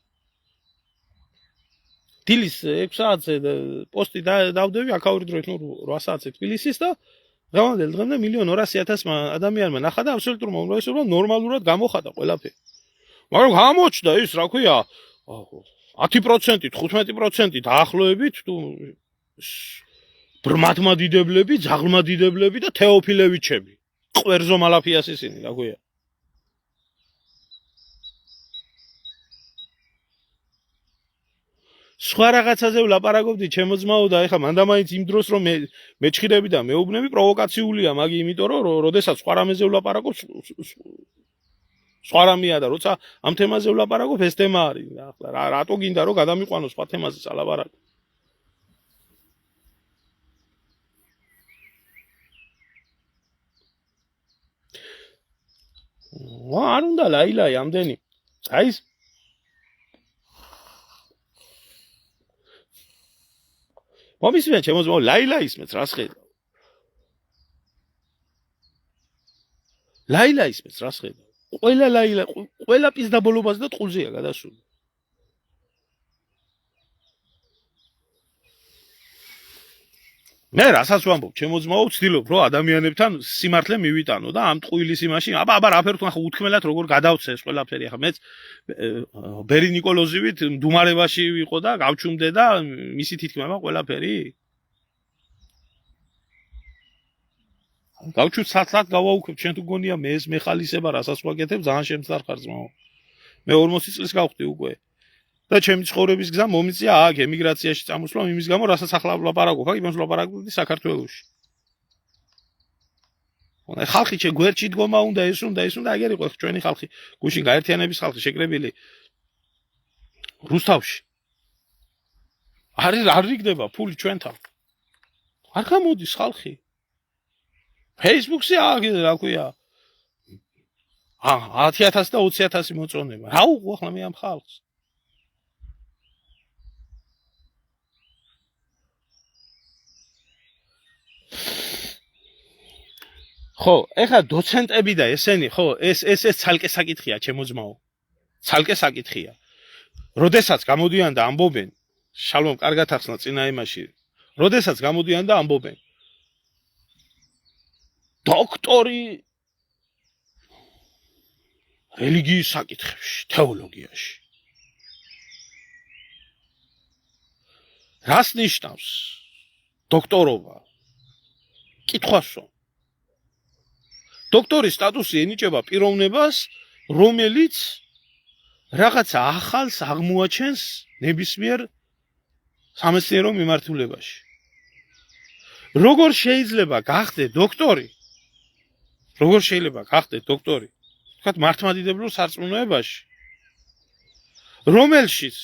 დილის 6 საათზე პოსტი დავდები აქაური დროით 8 საათზე თბილისის და დღევანდელ დღემდე 1,200,000 ადამიანმა ნახა და აბსოლუტურ უმრავლესობამ ნორმალურად გამოხატა ყველაფერი. მაგრამ გამოჩნდა ის რა ქვია 10%, 15% დაახლოებით თუ ბრმათმადიდებლები, ძაღლმადიდებლები და თეოფილევიჩები. ყვერზო მალაფიას ისინი რა ქვია. სხვა რაღაცაზე ვლაპარაკობდი ჩემო ძმაო და ეხლა მანდამაინც იმ დროს რომ მეჩხირები და მეუბნები პროვოკაციულია მაგი იმიტომ რომ როდესაც სხვა რამეზე ვლაპარაკობ სხვა რამეა და როცა ამ თემაზე ვლაპარაკობ ეს თემა არის ახლა რატო გინდა რომ გადამიყვანო სხვა თემაზე წალაპარაკო არ უნდა ლაილაი ამდენი აი მომისმენთ ჩემო ძმაო ლაილა ისმენთ რას ხედავ ლაილა ისმენთ რას ხედავ ყველა ლაილა ყველა პიზდაბოლობაზე და ტყუზეა გადასული მე რასაც ვამბობ, ჩემო ძმაო, ვცდილობ, რომ ადამიანებთან სიმართლე მივიტანო და ამ ტყუილის იმაში, აბა რა ფერთ ახლა უთქმელად როგორ გადავცე ეს ყველაფერი. ახლა მეც ბერი ნიკოლოზივით მდუმარებაში ვიყო და გავჩუმდე და მისი თითქმება ყველაფერი. გავჩვით სათლად გავაუქმებ, შენ თუ გონია მე ეს მეხალისება რასაც ვაკეთებ, ძალიან შემწარ ხარ ძმაო. მე 40 წლის გავხდი უკვე. და ჩემი ცხოვრების გზა მომიწია აქ ემიგრაციაში წამოსვლა იმის გამო, რასაც ახლა ვლაპარაკობ, აქ იმას ვლაპარაკობდი საქართველოში. ხალხი გვერდში დგომა უნდა ეს უნდა აგერ იყო ჩვენი ხალხი, გუშინ გაერთიანების ხალხი შეკრებილი რუსთავში. არ რიგდება ფული ჩვენთან. არ გამოდის ხალხი. Facebook-ზე რა ქვია 10,000 და 20,000 მოწონება. რა უყო ახლა მე ამ ხალხს? ხო, ეხლა დოცენტები და ესენი, ხო, ეს ცალკე საკითხია, ჩემო ძმაო. ცალკე საკითხია. როდესაც გამოდიან და ამბობენ, შალომ კარგად ახსნა წინა იმაში. როდესაც გამოდიან და ამბობენ. დოქტორი რელიგიის საკითხებში, თეოლოგიაში. რას ნიშნავს დოქტორობა? კითხვასო. დოქტორის სტატუსი ენიჭება პიროვნებას, რომელიც რაღაცა ახალს აღმოაჩენს ნებისმიერ სამეცნიერო მიმართულებაში. როგორ შეიძლება გახდე დოქტორი? როგორ შეიძლება გახდე დოქტორი? თქვათ მართლმადიდებლურ სარწმუნოებაში, რომელშიც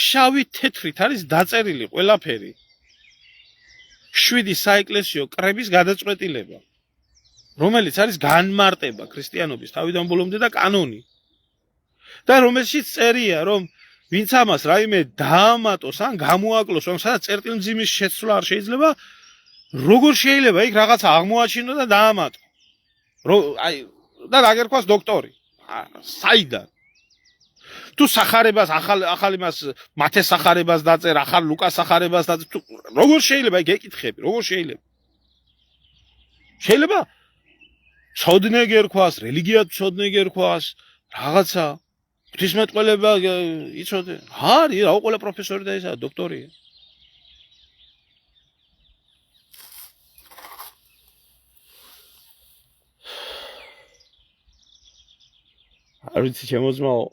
შავი თეთრით არის დაწერილი ყველაფერი. 7 საეკლესიო კრების გადაწყვეტილება. რომელიც არის განმარტება ქრისტიანობის თავიდან ბოლომდე და კანონი. და რომელშიც წერია, რომ ვინც ამას რაიმე დაამატოს ან გამოაკლოს, რომ სადაც წერტილმძიმის შეცვლა არ შეიძლება, როგორ შეიძლება იქ რაღაცა აღმოაჩინო და დაამატო. და აგერქვას დოქტორი. საიდან? თუ სახარებას ახალ იმას მათეს სახარებას დაწერა, ახალ ლუკას სახარებას დაწერა, როგორ შეიძლება იქ ეკითხები, როგორ შეიძლება? შეიძლება ცოდნე გერქვას, რელიგიად ცოდნე გერქვას, რაღაცა ღვთისმეტყველება იცოდე. არის, რა ყველა პროფესორი და ესაა დოქტორია. არ ვიცი ჩემო ძმაო.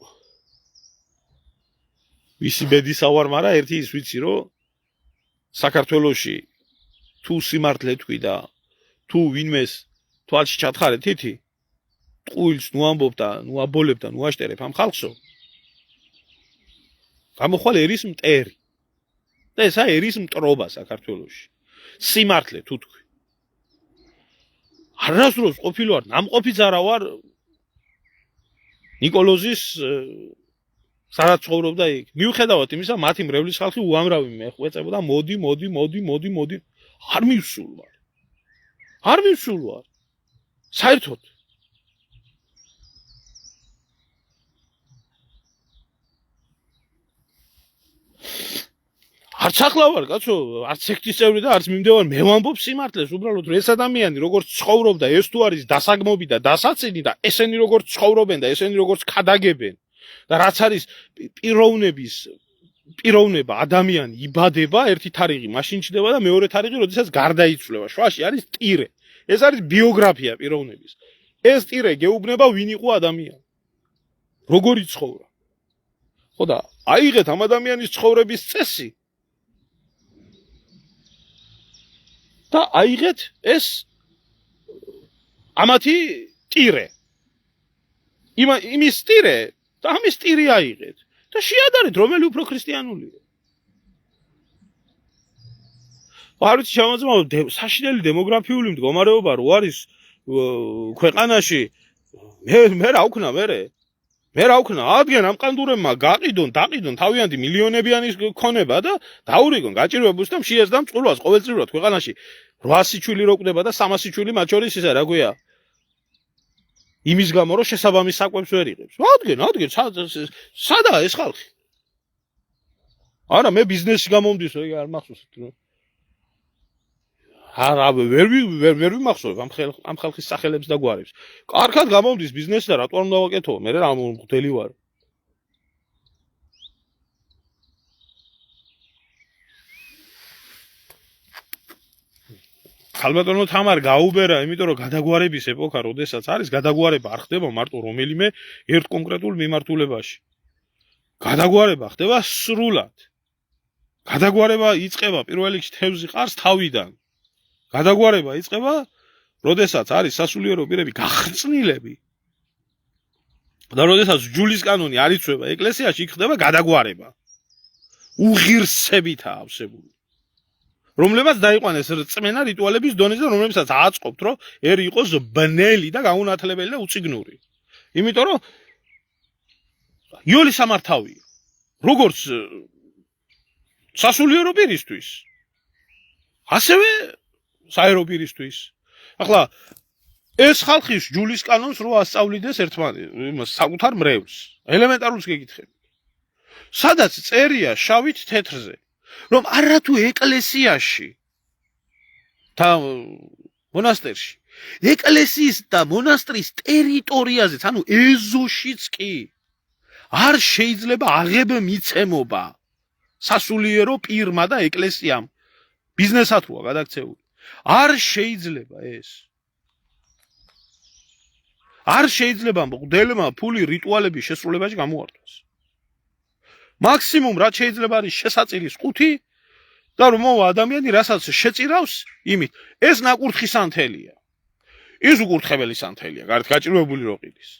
ვისი ბედის ავარ, მაგრამ ერთი ის ვიცი, რომ საქართველოში თუ სიმართლე თქვი და თუ ვინმეს თვალში ჩათხარე თითი, ტყუილს ნუ ამბობ და ნუ აბოლებ და ნუ აშტერებ ამ ხალხსო. გამოხვალ ერის მტერი. და ესა ერის მტრობა საქართველოში. სიმართლე თუ თქვი. არასდროს ყოფილი ვარ, ნამყოფიც არა ვარ ნიკოლოზის სადაც ცხოვრობდა იქ. მიუხედავად იმისა, მათი მრევლის ხალხი უამრავი მეხვეწებოდა, მოდი. არ მივსულ ვარ. საერთოდ. არც ახლა ვარ, კაცო, არც სექტის წევრი და არც მიმდევარ, მე ვამბობ სიმართლეს, უბრალოდ რომ ეს ადამიანი როგორც ცხოვრობდა, ეს თუ არის დასაგმობი და დასაცინი და ესენი როგორც ცხოვრობენ და ესენი როგორც ქადაგებენ და რაც არის პიროვნება ადამიანი იბადება, ერთი თარიღი მაშინ ჩდება და მეორე თარიღი როდესაც გარდაიცვლება. შვაში არის ტირე. ეს არის ბიოგრაფია პიროვნების. ეს ტირე გეუბნება ვინ იყო ადამიანი. როგორი ცხოვრა. ხო და აიღეთ ამ ადამიანის ცხოვრების წესი. და აიღეთ ეს ამათი ტირე. იმის ტირე და ამის ტირი აიღეთ. და შეადარეთ რომელი უფრო ქრისტიანულია. არ ვიცი შემოწმო საშინელი დემოგრაფიული მდგომარეობა რო არის ქვეყანაში მე რა ვქნა ადგენ ამ კანდურებმა დაყიდონ თავიანთი მილიონებიანი ქონება და დაურიგონ გაჭირვებულს და შეეძდამ წყურვას ყოველწლიურად ქვეყანაში 800 შვილი რო კვდება და 300 შვილი მათ შორის ისა რა ქვია იმის გამო რომ შესაბამის საკვებს ვერ იღებს. ადგენ სადაა ეს ხალხი? არა მე ბიზნესში გამომდის, ეგ არ მახსოვს. არა ვერ ვიმახსოვებ ამ ხალხის სახელებს და გვარებს. კარგად გამომდის ბიზნესი და რატო არ უნდა ვაკეთო? მე რა მღვდელი ვარ. ხალბატონო თამარ გაუბერა, იმიტომ რომ გადაგვარების ეპოქა, როდესაც არის, გადაგვარება არ ხდება მარტო რომელიმე ერთ კონკრეტულ მიმართულებაში. გადაგვარება ხდება სრულად. გადაგვარება იწყება პირველ რიგში თევზი ყარს თავიდან. გადაგვარება იწყება, როდესაც არის სასულიერო პირები გახრწნილები. და როდესაც ჯულის კანონი არ იცვება ეკლესიაში, იქ ხდება გადაგვარება. უღირსებითაა ავსებული. რომლებაც დაიყვანეს რწმენა რიტუალების დონეზე, რომლებსაც აწყობთ, რომ ერი იყოს ბნელი და გაუნათლებელი და უციგნური. იმიტომ რომ იოლი სამართავია. როგორც სასულიერო პირისთვის, ასევე საერო პირისთვის. ახლა ეს ხალხი ჯულის კანონს რო ასწავლიდეს ერთმანეთს, საკუთარ მრევლს, ელემენტარულს გეკითხებით. სადაც წერია შავით თეთრზე, რომ არათუ ეკლესიაში და მონასტერში, ეკლესიის და მონასტრის ტერიტორიაზეც, ანუ ეზოშიც კი არ შეიძლება აღებმიცემობა სასულიერო პირმა და ეკლესიამ ბიზნესად როა გადაქცეული. არ შეიძლება ეს. არ შეიძლება მღვდელმა ფული რიტუალების შესრულებაში გამოართვას. მაქსიმუმ რაც შეიძლება არის შესაწირის ყუთი და რომ მოვა ადამიანი რასაც შეწირავს იმით. ეს ნაკურთხი სანთელია. ის უკურთხებელი სანთელია, გარეთ გაჭირვებული რო ყიდის.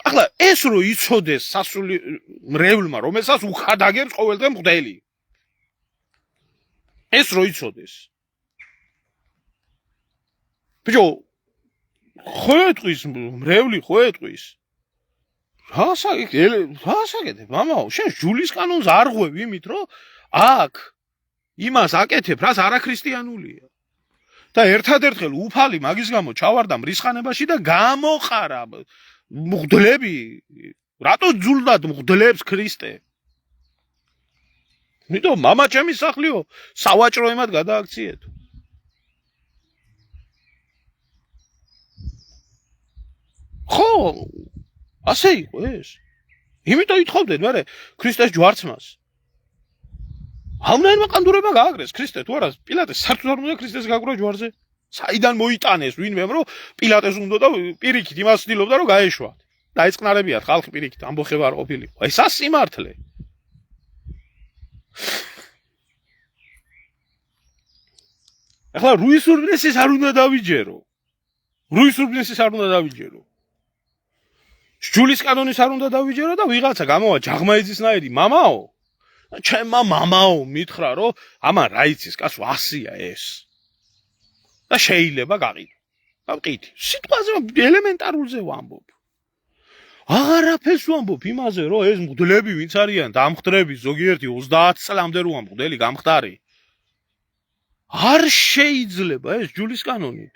ახლა ეს რო იცოდეს სასული მრევლმა, რომელსაც უხადაგებს ყოველდღე მღვდელი. ეს რო იცოდეს. ბიჭო, ხო ეტყვის მრევლი, ხო ეტყვის. რა საკეთებ, მამაო, შენ ჯულის კანონს არ ღვევ იმით, რომ აქ იმას აკეთებ, რაც არაქრისტიანულია. და ერთადერთხელ უფალი მაგის გამო ჩავარდა მრისხანებაში და გამოყარა მღვდლები, რატო ძულდათ მღვდლებს ქრისტე? იმიტომ მამა ჩემი სახლიო, სავაჭრო ემად გადააქციეთო. ხო, ასე იყო ეს. იმიტომ ითხოვდნენ მე ქრისტეს ჯვარცმას. ამნაირმა ყანდურება გააგრეს ქრისტე თუ არა, პილატეს საერთოდ არ უნდა ქრისტეს გაგვრა ჯვარზე. საიდან მოიტანეს ვინმე, რომ პილატეს უნდა და პირიქით იმას ცდილობდა, რომ გაეშვათ. დაეწყნარებიათ ხალხი პირიქით, ამბოხება არ ყოფილიყო. აი სასიმართლე. ახლა რუისურბნესის არ უნდა დავიჯერო. რუისურბნესის არ უნდა დავიჯერო. ჯულის კანონის არ უნდა დავიჯერო და ვიღაცა გამოვა ჯაღმაეძისნაირი მამაო. ჩემმა მამაო მითხრა, რომ ამან რა იცის, კაცო 100-ია ეს. და შეიძლება გაყიდო. გავყიდი. სიტყვაზე ელემენტარულზე ვამბობ. აღარაფერს ვამბობ იმაზე, რომ ეს მღვდლები ვინც არიან დამხდრები ზოგიერთი 30 წლამდე რო მღვდელი გამხდარი. არ შეიძლება ეს ჯულის კანონით.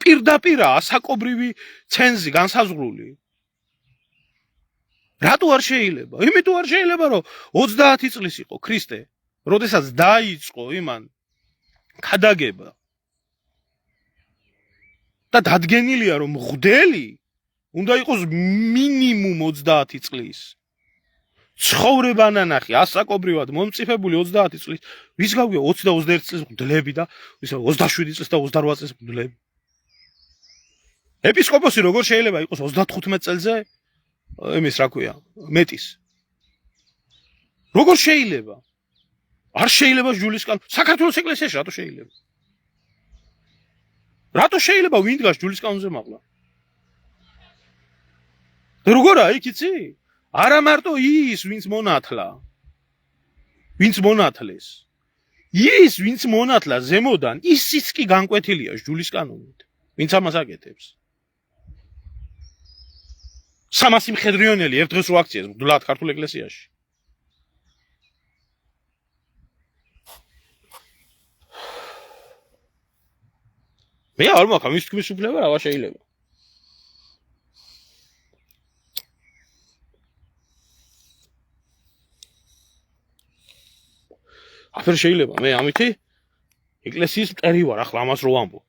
პირდაპირ ასაკობრივი ცენზი განსაზღვრული. რატო არ შეიძლება? იმიტომ არ შეიძლება, რომ 30 წლის იყო ქრისტე, როდესაც დაიწყო იმან ქადაგება. და დადგენილია, რომ მღვდელი უნდა იყოს მინიმუმ 30 წლის. ცხოვრება ნანახი, ასაკობრივად მომწიფებული 30 წლის. ვის გავიგე 20 და 21 წლის მღვდლები და ისა 27 წლის და 28 წლის მღვდლები. ეპისკოპოსი როგორ შეიძლება იყოს 35 წელზე? იმის რა ქვია, მეტის. როგორ შეიძლება? არ შეიძლება ჯულის კანონი. საქართველოს ეკლესიაში რატო შეიძლება? რატო შეიძლება ვინ დგას ჯულის კანონზე მაღლა? და როგორა იქ იცი? არა მარტო ის, ვინც მონათლა. ვინც მონათლეს. ის, ვინც მონათლა ზემოდან, ისიც კი განკვეთილია ჯულის კანონით. ვინც ამას აკეთებს. 300 მხედრიონელი ერთ დღეს რო აქციეს მღვდლად ქართულ ეკლესიაში. მე არ მაქვს მის თქმის უფლება, რა შეიძლება. აფერ შეიძლება მე ამითი ეკლესიის მტერი ვარ ახლა ამას რო ვამბობ.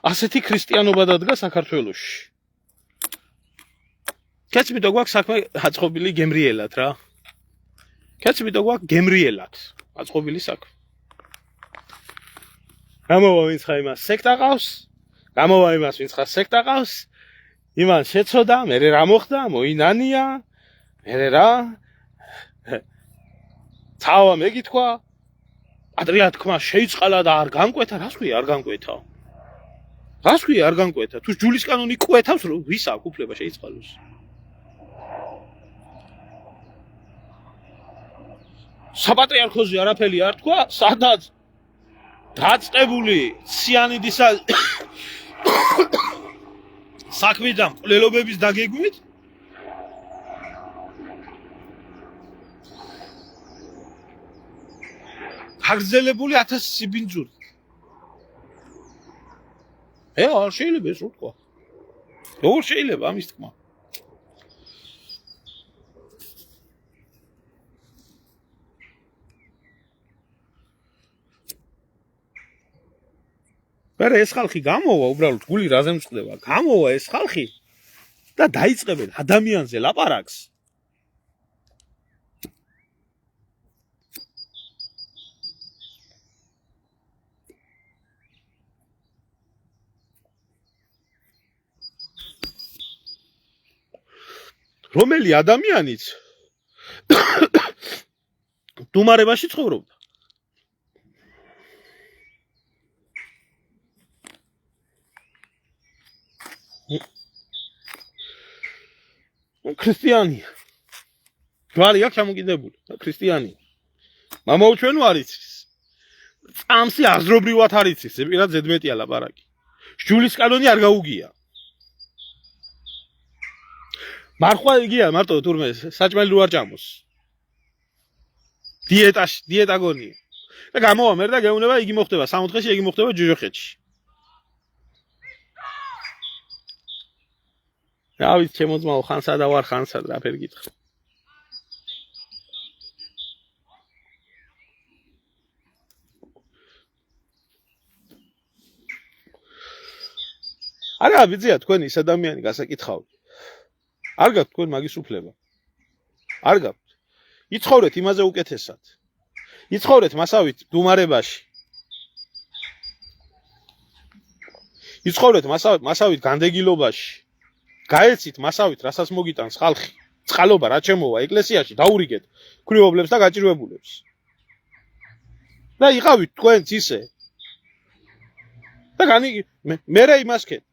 ასეთი ქრისტიანობა დადგა საქართველოში. კაცმიტო გვაქვს საქმე აწყობილი გემრიელად რა. კაცმიტო გვაქვს გემრიელად აწყობილი საქმე. გამოვა ვინც ხა იმას სექტა ყავს, გამოვა იმას ვინც ხა სექტა ყავს, იმან შეცოდა, მე რა მოხდა, მოინანია, მე რა თავა მეკითხა, ადრია თქმა შეიწყალა და არ განკვეთა, რას ქვია არ განკვეთა? რას ქვია არ განკვეთა? თუ ჯულის კანონი კვეთავს, ვის აქვს უფლება შეიწყალოს? საპატრიარქოზე არაფერი არ თქვა, სადაც დაწყებული სიანიდის საქმიდან მკვლელობების დაგეგმვით გაგრძელებული 1000 სიბინძური. არ შეიძლება ეს თქვა. როგორ შეიძლება ამის თქმა? მერე ეს ხალხი გამოვა უბრალოდ გული რაზე მწყდება. გამოვა ეს ხალხი და დაიწყებენ ადამიანზე ლაპარაკს. რომელი ადამიანიც დუმარებაში ცხოვრობდა. ქრისტიანია. ჯვარი აქვს ჩამოკიდებული, ქრისტიანია. მამაო ჩვენ ვარ იცის. წამსი აზრობრივად არ იცის, პირად ზედმეტია ლაპარაკი. ჯულის კანონი არ გაუგია. მარხვა იგია მარტო თურმე საჭმელი რო არ ჭამოს. დიეტა გონია. და გამოვა მე და გეუნება იგი მოხდება 60 დღეში, იგი მოხდება ჯოჯოხეთში. რა ვიცი ჩემო ძმაო ხანსა და ვარ ხანსა რა ფერ გითხრა. არა ვიძია თქვენი ის ადამიანი გასაკითხავთ. არ გაქვთ თქვენ მაგის უფლება. არ გაქვთ. იცხოვრეთ იმაზე უკეთესად. იცხოვრეთ მასავით დუმარებაში. იცხოვრეთ მასავით განდეგილობაში. გაეცით მასავით რასაც მოგიტანს ხალხი. წყალობა რა შემოვა ეკლესიაში დაურიგეთ ქრიობლებს და გაჭირვებულებს. და იყავით თქვენც ისე. და მე რა იმასკეთ.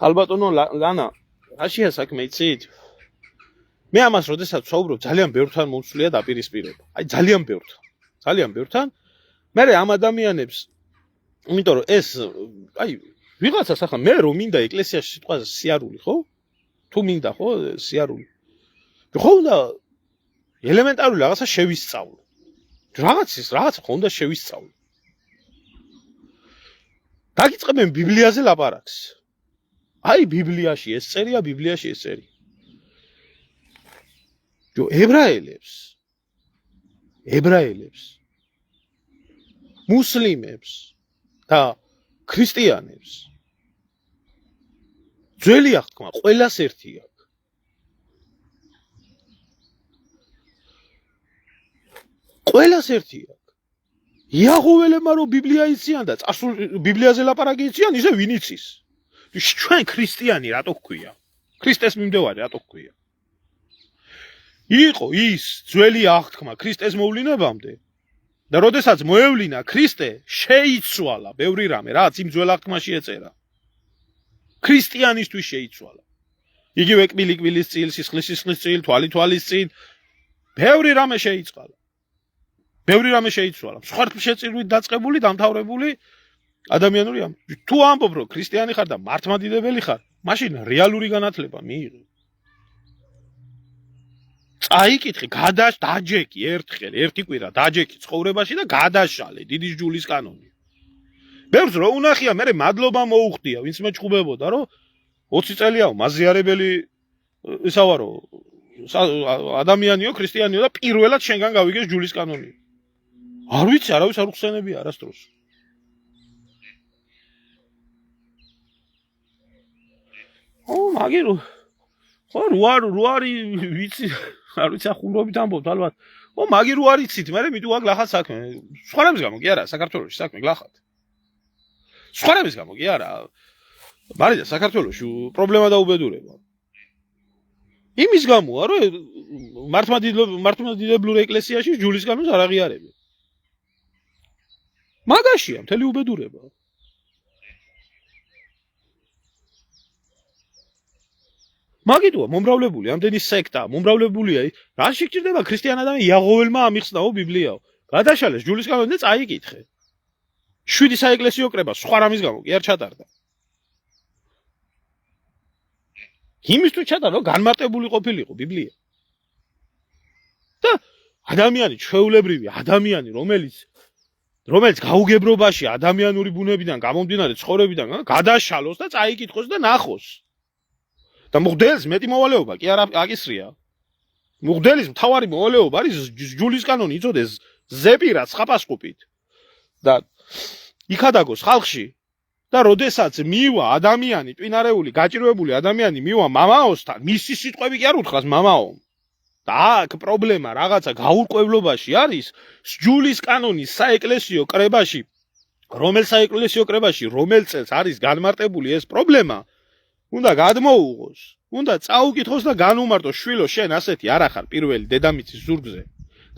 ალბატონო ლანა, რაშია საქმე იცით? მე ამას როდესაც ვსაუბრობ, ძალიან ბევრთან მომსვლია დაპირისპირება. აი ძალიან ბევრთან. მე ამ ადამიანებს, იმიტომ რომ ეს აი ვიღაცას ახლა მე რომ მინდა ეკლესიაში სიტყვაზე სიარული, ხო? თუ მინდა ხო სიარული. ხო და ელემენტარული რაღაცა შევისწავლო. რაღაცა ხონდა შევისწავლო. დაგიწყებენ ბიბლიაზე ლაპარაკს. აი ბიბლიაში ეს წერია, ბიბლიაში ეს წერია. ჯო ებრაელებს, მუსლიმებს და ქრისტიანებს ძველი აღთქმა ყველას ერთი აქვს. ყველას ერთი აქვს. იაჰოველებმა რომ ბიბლია იციან და ბიბლიაზე ლაპარაკი იციან, ისე ვინ იცის? ჩვენ ქრისტიანი რატო გქვია? ქრისტეს მიმდევარი რატო გქვია? იყო ის ძველი აღთქმა ქრისტეს მოვლინებამდე და როდესაც მოევლინა ქრისტე შეიცვალა ბევრი რამე რაც იმ ძველ აღთქმაში ეწერა. ქრისტიანისთვის შეიცვალა. იგივე კბილი-კბილის წილ, სისხლის წილ, თვალი-თვალის წილ ბევრი რამე შეიცვალა. მსხვერპლშეწირვით დაწყებული, დამთავრებული ადამიანური ამ. თუ ამბობ რომ ქრისტიანი ხარ და მართლმადიდებელი ხარ, მაშინ რეალური განათლება მიიღე. წაიკითხე, დაჯექი ერთხელ, ერთი კვირა დაჯექი ცხოვრებაში და გადაშალე დიდი ჯულის კანონი. ბევრს რო უნახია, მე მადლობა მოუხდია, ვინც მეჩხუბებოდა, რომ 20 წელიაო მაზიარებელი ისავარო ადამიანიო, ქრისტიანიო და პირველად შენგან გავიგეს ჯულის კანონი. არ ვიცი, არავის არ უხსენებია არასდროს. მაგერო ხო რუარი ვიცი, არ ვიცი ახურობით ამბობთ ალბათ. მაგი რო არ იცით, მე მით უაგ ლახად საქმე. სხვანაების გამო კი არა, საქართველოში საქმე გლახად. სხვანაების გამო კი არა. მაგრამ საქართველოში პრობლემა და უბედურება. იმის გამოა, რომ მართლმადიდებლურ ეკლესიაში ჯულის კანონს არ აღიარებენ. მაგაშია მთელი უბედურება. მაგიტოა მომრავლებული ამდენი სექტა, მომრავლებულია. რა შეჭირდება ქრისტიან ადამიანს იაღოველმა ამიხსნაო ბიბლიაო. გადაშალეს ჯულის კანონი და წაიკითხე. 7 საეკლესიო კრება სხვა რამის გამო კი არ ჩატარდა. იმისთვის ჩატარდა, რომ განმარტებული ყოფილიყო ბიბლია. და ადამიანი ჩვეულებრივი ადამიანი, რომელიც გაუგებრობაში ადამიანური ბუნებიდან გამომდინარე ცხოვრებიდან გადაშალოს და წაიკითხოს და ნახოს. და მღვდელს მეტი მოვალეობა კი არ აკისრია. მღვდელის მთავარი მოვალეობა არის ჯულის კანონი იწოდეს ზეპირად ხაპასკუპით. და იქადაგოს ხალხში და როდესაც მივა ადამიანი, ტვინარეული, გაჭირვებული ადამიანი მივა მამაოსთან, მისი სიტყვები კი არ უთხრას მამაო. და აქ პრობლემა რაღაცა გაურკვევლობაში არის ჯულის კანონის საეკლესიო კრებაში, რომელ წელს არის განმარტებული ეს პრობლემა. უნდა გადმოუღოს, უნდა წაუკითხოს და განუმარტოს შვილო შენ ასეთი არ ახარ პირველი დედამიწის ზურგზე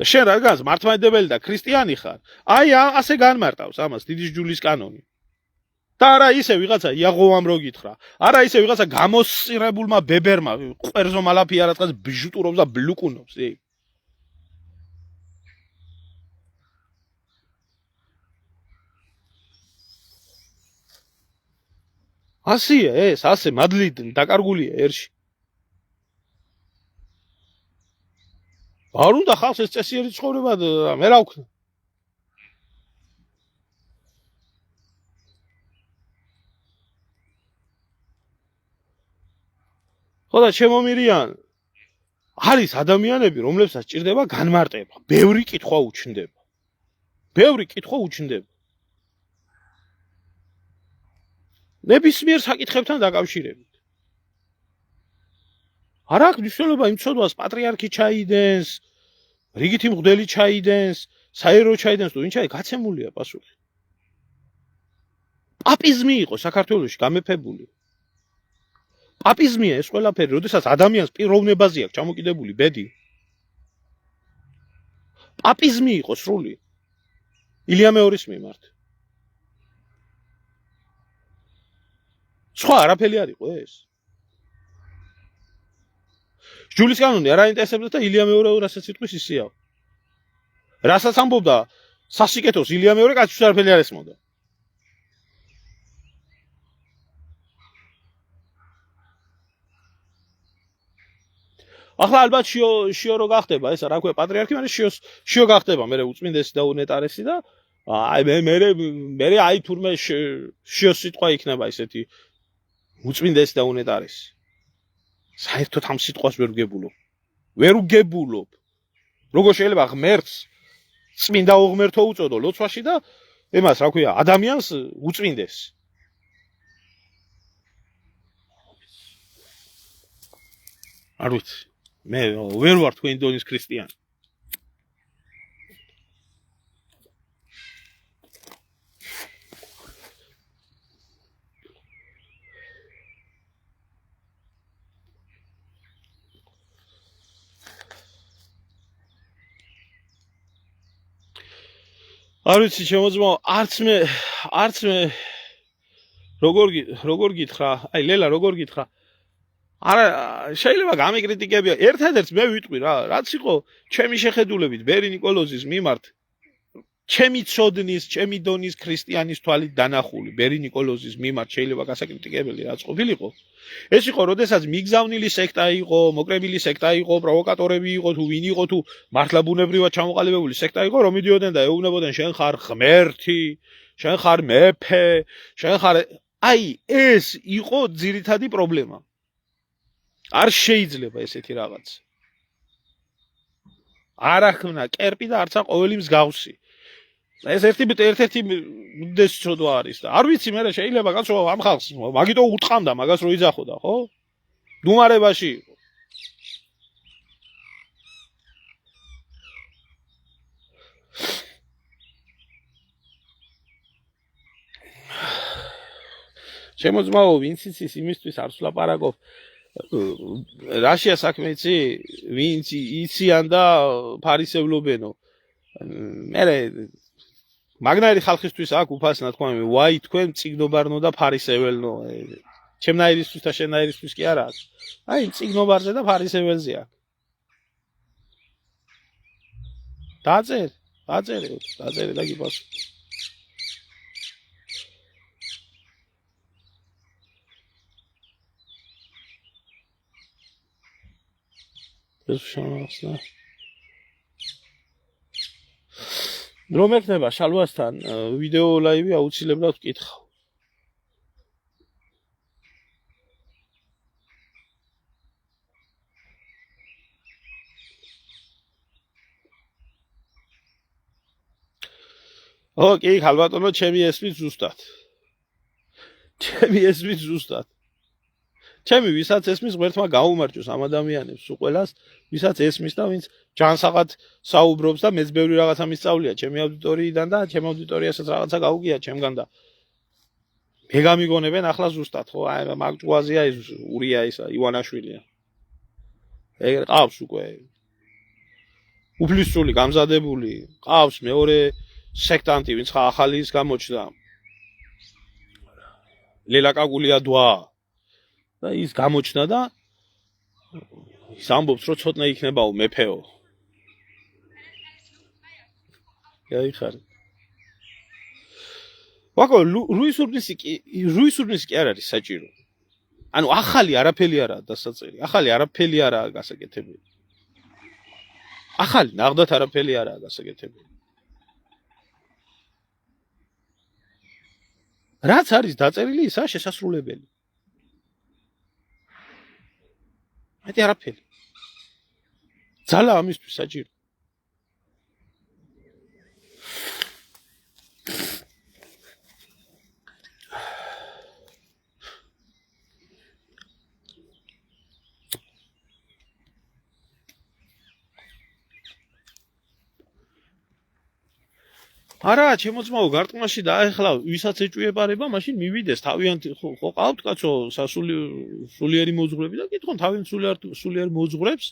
და შენ რადგანაც მართლმადიდებელი და ქრისტიანი ხარ, აი ასე განმარტავს ამას დიდი ჯულის კანონი. და არა ისე ვიღაცა იაღოვამ რო გითხრა, არა ისე ვიღაცა გამოსწირებულმა ბებერმა ყვერზო მალაფია რაღაც ბიჟუტურობს და ბლუკუნობს, ასია ეს, ასე მადლით დაკარგულია ერში. არ უნდა ხალხს ეს წესიერი ცხოვრება მე რა ვქნა. ხო და შემომირიან არის ადამიანები, რომლებსაც ჭირდება განმარტება, ბევრი კითხვა უჩნდება. ნებისმიერ საკითხებთან დაკავშირებით. არ აქვს მნიშვნელობა იმ ცოდვას პატრიარქი ჩაიდენს, რიგითი მღვდელი ჩაიდენს, საერო ჩაიდენს თუ ვინ ჩაი, გაცემულია პასუხი. პაპიზმი იყო საქართველოში გამეფებული. პაპიზმია ეს ყველაფერი, როდესაც ადამიანს პიროვნებაზე აქვს ჩამოკიდებული ბედი. პაპიზმი იყო სრული. ილია მეორის მიმართ. სხვა არაფერი არ იყო ეს. ჯულის კანონი არ აინტერესებდა და ილია მეორე რასაც იტყვის ისეა. რასაც ამბობდა სასიკეთოს ილია მეორე კაცის არაფერი არ ესმოდა. ახლა ალბათ შიო რო გახდება ეს რა ქვია პატრიარქი, მაგრამ შიო გახდება მე უწმინდესი და უნეტარესი და აი მე აი თურმე შიოს სიტყვა იქნება ესეთი უწმინდესი და უნეტარესი. საერთოდ ამ სიტყვას ვერ უგებულობ. როგორ შეიძლება ღმერთს წმინდა უღმერთო უწოდო ლოცვაში და ემას რა ქვია ადამიანს უწმინდეს. არ ვიცი. მე ვერ ვარ თქვენი დონის ქრისტიანი. არ ვიცი შემოძმა არც მე როგორ გითხრა, აი ლელა როგორ გითხრა. არა შეიძლება გამიკრიტიკებია. ერთადერთს მე ვიტყვი რა, რაც იყო ჩემი შეხედულებით ბერი ნიკოლოზის მიმართ ჩემი ცოდნის, ჩემი დონის ქრისტიანის თვალით დანახული ბერი ნიკოლოზის მიმართ შეიძლება გასაკრიტიკებელი რაც ყოფილიყო. ეს იყო, როდესაც მიგზავნილი სექტა იყო, მოკრებილი სექტა იყო, პროვოკატორები იყო, თუ ვინ იყო, თუ მართლა ბუნებრივად ჩამოყალიბებული სექტა იყო, რომ მიდიოდნენ და ეუბნებოდნენ შენ ხარ ღმერთი, შენ ხარ მეფე, შენ ხარ აი ეს იყო ძირითადი პრობლემა. არ შეიძლება ესეთი რაღაც. არ ახმნა კერპი და არცა ყოველი მსგავსი. ეს ერთ-ერთი უდესწოდვა არის და არ ვიცი მე შეიძლება კაცო ამ ხალხს მაგიტო უტყამდა მაგას რო იძახოდა ხო? დუმარებაში იყო. შემოძმაო ვინც იცის იმისთვის არ ვლაპარაკობ რაშია საქმე იცი ვინც იციან და ფარისევლობენო მე მაგნაირი ხალხისთვის აქვს უფალს ნათქვამი ვაი თქვენ წიგნობარნო და ფარისეველნო ჩემნაირისთვის და შენაირისთვის კი არა აქვს აი წიგნობარზე და ფარისეველზე აქვს დაწერე და გიპასო ეს შანსა რომ ეკნება შალვასთან ვიდეო ლაივი აუცილებლად ვკითხავ. ოკეი, ხალბატონო, ჩემი ესმით ზუსტად. ჩემი ვისაც ესმის ღმერთმა გაუმარჯოს ამ ადამიანებს უყველას, ვისაც ესმის და ვინც ჯანსაღად საუბრობს და მეც ბევრი რაღაცა მისწავლია ჩემი აუდიტორიიდან და ჩემ აუდიტორიასაც რაღაცა გაუგია ჩემგან და მე გამიგონებენ ახლა ზუსტად ხო აი მაგჭუაზია ის ურია ისა ივანაშვილია ეგრე ყავს უკვე უფლისწული გამზადებული ყავს მეორე სექტანტი ვინც ხა ახალი ის გამოჩნდა ლელაკაგულია დვა და ის გამოჩნდა და ის ამბობს რომ ცოტნე იქნებაო მეფეო გაიხარე ვაკო რუისურბნისი კი არ არის საჭირო ანუ ახალი არაფერი არაა დასაწერი ახალი არაფერი არაა გასაკეთებელი ახალი ნახდათ არაფერი არაა გასაკეთებელი რაც არის დაწერილი ისაა შესასრულებელი მეტი არაფერი ძალა ამისთვის საჭირო არა ჩემოძმაო გარტყმაში და ახლა ვისაც ეჭვიებარება მაშინ მივიდეს თავიანთი ხო ყავთ კაცო სულიერი მოძღვრები და კითხონ თავიანთ სულიერ მოძღვრებს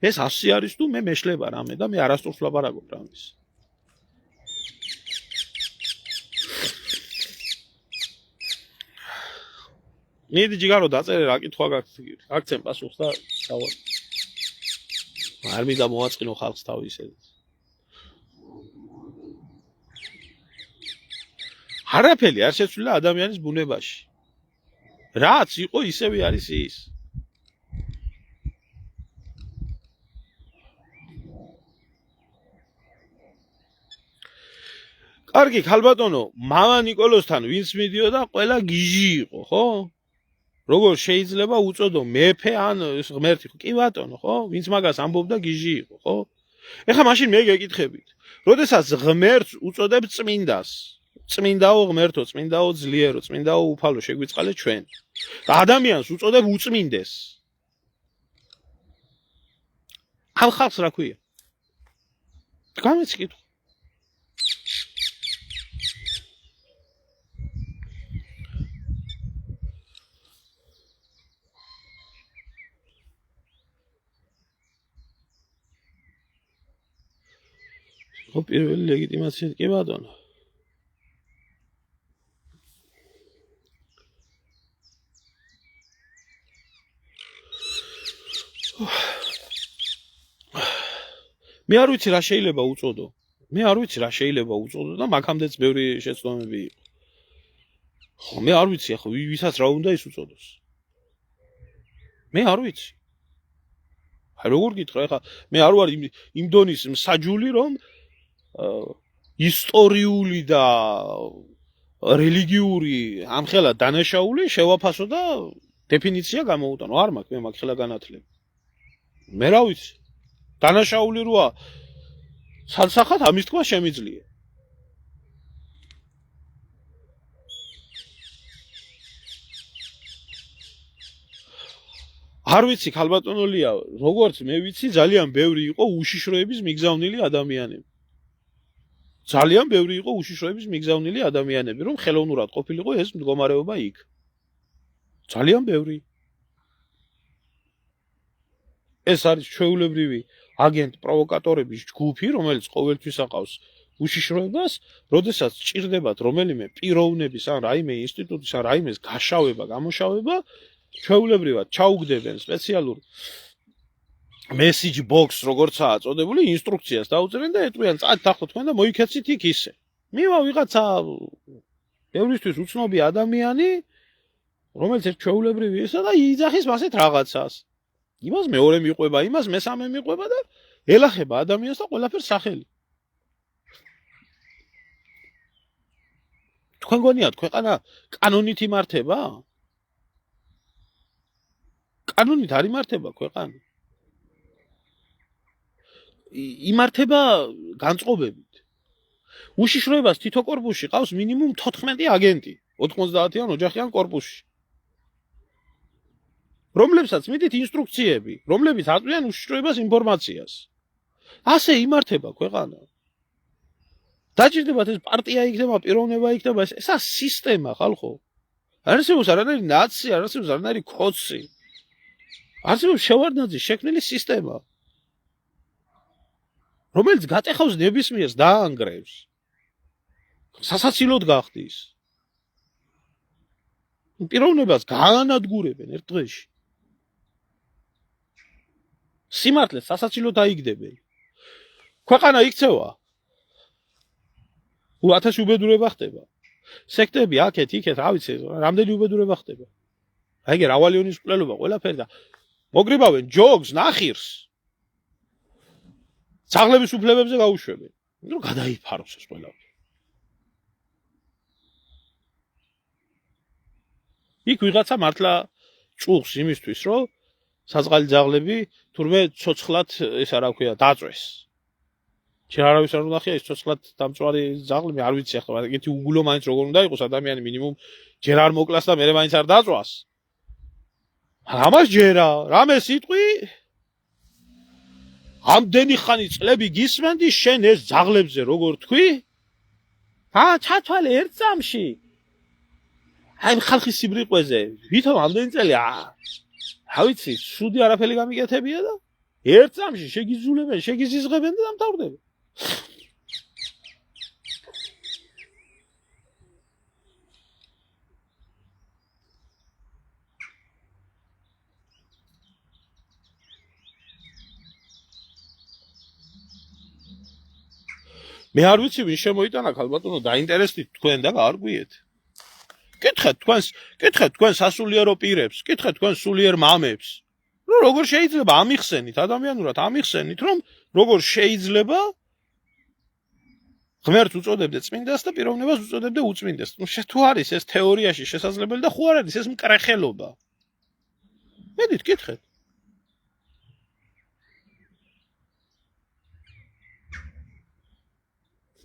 ეს 100 არის თუ მე მეშლება რამე და მე არასდროს ვლაპარაკობ რამის მიდი ჯიგარო დაწერე რა კითხვა გაქვს აქცენ პასუხს და დავა არ მინდა მოაწყინო ხალხს თავი ისე არაფერი არ შეცვლილა ადამიანის ბუნებაში. რაც იყო ისევე არის ის. კარგი, ხალბატონო, მამა ნიკოლოსთან ვინც მიდიოდა, ყველა გიჟი იყო, ხო? როგორ შეიძლება უწოდო მეფე ან ღმერთი ხო? კი ბატონო, ხო? ვინც მაგას ამბობდა გიჟი იყო, ხო? ეხლა მაშინ მე გეკითხებით. როდესაც ღმერთს უწოდებ წმინდას წმინდაო ღმერთო, წმინდაო ძლიერო, წმინდაო უფალო შეგვიწყალე ჩვენ. და ადამიანს უწოდებ უწმინდეს. ამ ხალხს რა ქვია? გამეც კითხვა. ხო პირველი ლეგიტიმაცია კი ბატონო. მე არ ვიცი რა შეიძლება უწოდო. მე არ ვიცი რა შეიძლება უწოდო და მაგამდეც ბევრი შეცდომები იყო. ხო, მე არ ვიცი ახლა ვისაც რა უნდა ის უწოდოს. მე არ ვიცი. აი როგორ გითხრა ახლა მე არ ვარ იმ დონის მსაჯული რომ ისტორიული და რელიგიური ამხელა დანაშაული შევაფასო და დეფინიცია გამოუტანო. არ მაქვს მე მაგ ხელა განათლება. მე რა ვიცი. დანაშაული როა სალსახად ამის თქვა შემიძლია. არ ვიცი ქალბატონოლია, როგორც მე ვიცი, ძალიან ბევრი იყო უშიშროების მიგზავნილი ადამიანები. ძალიან ბევრი იყო უშიშროების მიგზავნილი ადამიანები, რომ ხელოვნურად ყოფილიყო ეს მდგომარეობა იქ. ძალიან ბევრი. ეს არის ჩვეულებრივი აგენტ პროვოკატორების ჯგუფი, რომელიც ყოველთვის აყავს უშიშროებას, როდესაც ჭირდებათ რომელიმე პიროვნების ან რაიმე ინსტიტუტის ან რაიმეს გაშავება, გამოშავება, ჩვეულებრივად ჩაუგდებენ სპეციალურ message box როგორცაა წოდებული, ინსტრუქციას დაუწერენ და ეტყვიან წადით ახლა თქვენ და მოიქეცით იქ ისე. მივა ვიღაცა ბევრისთვის უცნობი ადამიანი, რომელიც ერთ ჩვეულებრივი ისა და იძახის მასეთ რაღაცას. იმას მეორე მიყვება, იმას მესამე მიყვება და ელახება ადამიანს და ყველაფერს სახელი. თქვენ გონიათ ქვეყანა კანონით იმართება? კანონით არ იმართება ქვეყანა. იმართება განწყობებით. უშიშროებას თითო კორპუსში ყავს მინიმუმ 14 აგენტი, 90-იან ოჯახიან კორპუსში. რომლებსაც მიდით ინსტრუქციები, რომლებიც აწვდიან უშიშროებას ინფორმაციას. ასე იმართება ქვეყანა. დაჭირდებათ ეს პარტია იქნება, პიროვნება იქნება, ესა სისტემა ხალხო. არსებობს არანაირი ნაცია, არსებობს არანაირი კოდსი. არსებობს შევარდნაძის შექმნილი სისტემა, რომელიც გატეხავს ნებისმიერს დაანგრევს. სასაცილოდ გახდის. პიროვნებას გაანადგურებენ ერთ დღეში. სიმართლეს სასაცილოდ აიგდებენ. ქვეყანა იქცევა. 1000 უბედურება ხდება. სექტები აქეთ, იქეთ, რა ვიცი, რამდენი უბედურება ხდება. აიგე რავალიონის მკვლელობა ყველაფერი და მოგრიბავენ ჯოგს, ნახირს. ძაღლების უფლებებზე გაუშვებენ. რომ გადაიფაროს ეს ყველაფერი. იქ ვიღაცა მართლა ჭუხს იმისთვის, რომ საწყალი ძაღლები თურმე ცოცხლად ესა რა ქვია, დაწვეს. ჯერ არავის არ უნდა ხია ის ცოცხლად დამწვარი ძაღლი, მე არ ვიცი ახლა, ეგეთი უგულო მაინც როგორ უნდა იყოს ადამიანი მინიმუმ ჯერ არ მოკლას და მე მაინც არ დაწვას. ამას ჯერა, რამე სიტყვი ამდენი ხანი წლები გისმენდი შენ ეს ძაღლებზე როგორ თქვი? ჩათვალე ერთ წამში. აი ხალხის სიბრიყვეზე, ვითომ ამდენი წელი რა ვიცი, სუდი არაფერი გამიკეთებია და ერთ წამში შეგიძულებენ, შეგიზიზღებენ და დამთავრდება. მე არ ვიცი ვინ შემოიტანა ქალბატონო დაინტერესდით თქვენ და გაარგვიეთ. კითხეთ თქვენ სასულიერო პირებს, კითხეთ თქვენ სულიერ მამებს. რომ როგორ შეიძლება ამიხსენით ადამიანურად ამიხსენით რომ როგორ შეიძლება ღმერთს უწოდებდე წმინდას და პიროვნებას უწოდებდე უწმინდეს. თუ არის ეს თეორიაში შესაძლებელი და ხო არ არის ეს მკრეხელობა. მედით კითხეთ.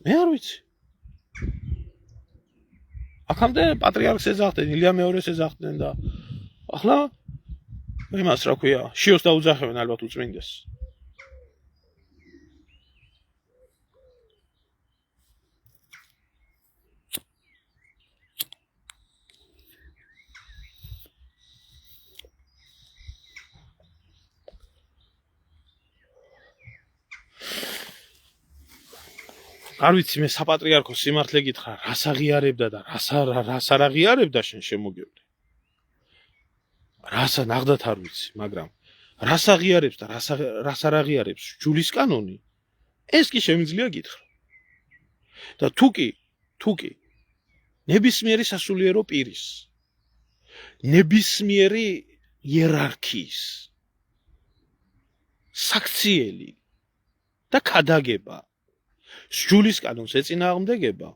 მე არ ვიცი. აქამდე პატრიარქს ეძახდნენ, ილია მეორეს ეძახდნენ და ახლა იმას რა ქვია, შიოს დაუძახებენ ალბათ უწმინდეს. არ ვიცი მე საპატრიარქოს სიმართლე გითხრა, რას აღიარებდა და რას არ აღიარებდა შენ შემოგევლე. რას ნახდათ არ ვიცი, მაგრამ რას აღიარებს და რას არ აღიარებს ჯულის კანონი? ეს კი შემიძლია გითხრა. და თუკი ნებისმიერი სასულიერო პირის ნებისმიერი იერარქიის საქციელი და ქადაგება სჯულის კანონს ეწინააღმდეგება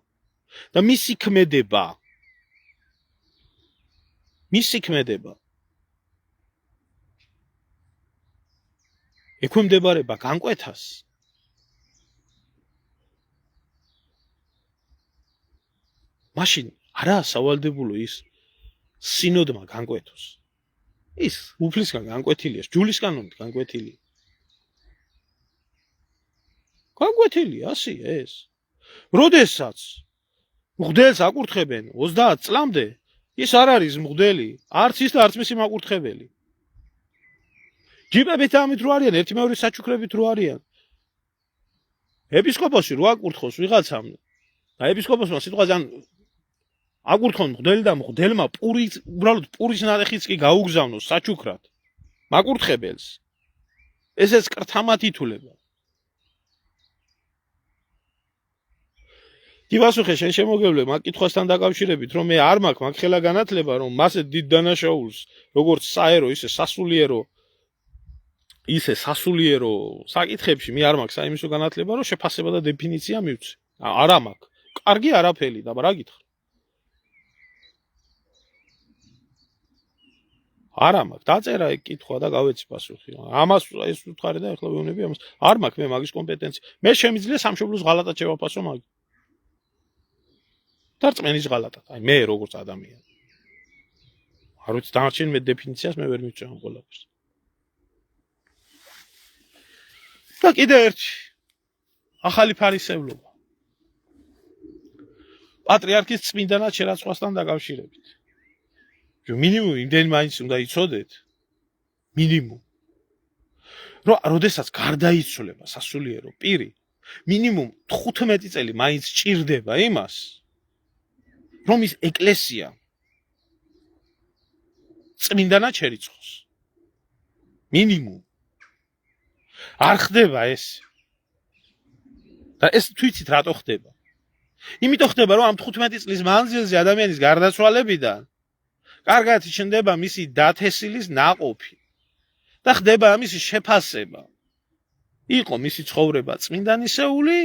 და მისი ქმედება ექვემდებარება განკვეთას მაშინ არაა სავალდებულო ის სინოდმა განკვეთოს ის უფლისგან განკვეთილია სჯულის კანონით განკვეთილია ასია ეს როდესაც მღვდელს აკურთხებენ 30 წლამდე ის არ არის მღვდელი არც ის და არც მისი მაკურთხებელი ჯიპებით ამით რო არიან ერთი მეორე საჩუქრებით რო არიან ეპისკოპოსი რო აკურთხოს ვიღაცამ და ეპისკოპოსმა სიტყვაზე ან აკურთხონ მღვდელი და მღვდელმა უბრალოდ პურის ნატეხიც კი გაუგზავნოს საჩუქრად მაკურთხებელს ესეც კრთამათ ითვლება დივასუხე შენ შემოგევლე მაგ კითხვასთან დაკავშირებით რომ მე არ მაქვს მაგ ხელა განათლება რომ მასე დიდ დანაშაულს როგორც საერო ისე სასულიერო საკითხებში მე არ მაქვს საიმისო განათლება რომ შეფასება და დეფინიცია მივცე არა მაქვს კარგი არაფერი და რა გითხრა არა მაქვს დაწერა ეგ კითხვა და გავეცი პასუხი ამას ეს უთხარი და ეხლა ვეუბნები ამას არ მაქვს მე მაგის კომპეტენცია მე შემიძლია სამშობლოს ღალატად შევაფასო მაგ და რწმენის ღალატად აი მე როგორც ადამიანი არ ვიცი დანარჩენ მე დეფინიციას მე ვერ მივწევ ამ ყველაფერს და კიდე ერთი ახალი ფარისევლობა პატრიარქის წმინდანად შერაცხვასთან დაკავშირებით მინიმუმ იმდენი მაინც უნდა იცოდეთ მინიმუმ რომ როდესაც გარდაიცვალება სასულიერო პირი მინიმუმ 15 წელი მაინც ჭირდება იმას რომ ის ეკლესია წმინდანად შერიცხოს მინიმუმ არ ხდება ეს და ეს თვითით რატო ხდება იმიტომ ხდება რომ ამ 15 წლის მანძილზე ადამიანის გარდაცვალებიდან კარგად იჩნდება მისი დათესილის ნაყოფი და ხდება ამისი შეფასება იყო მისი ცხოვრება წმინდანისეული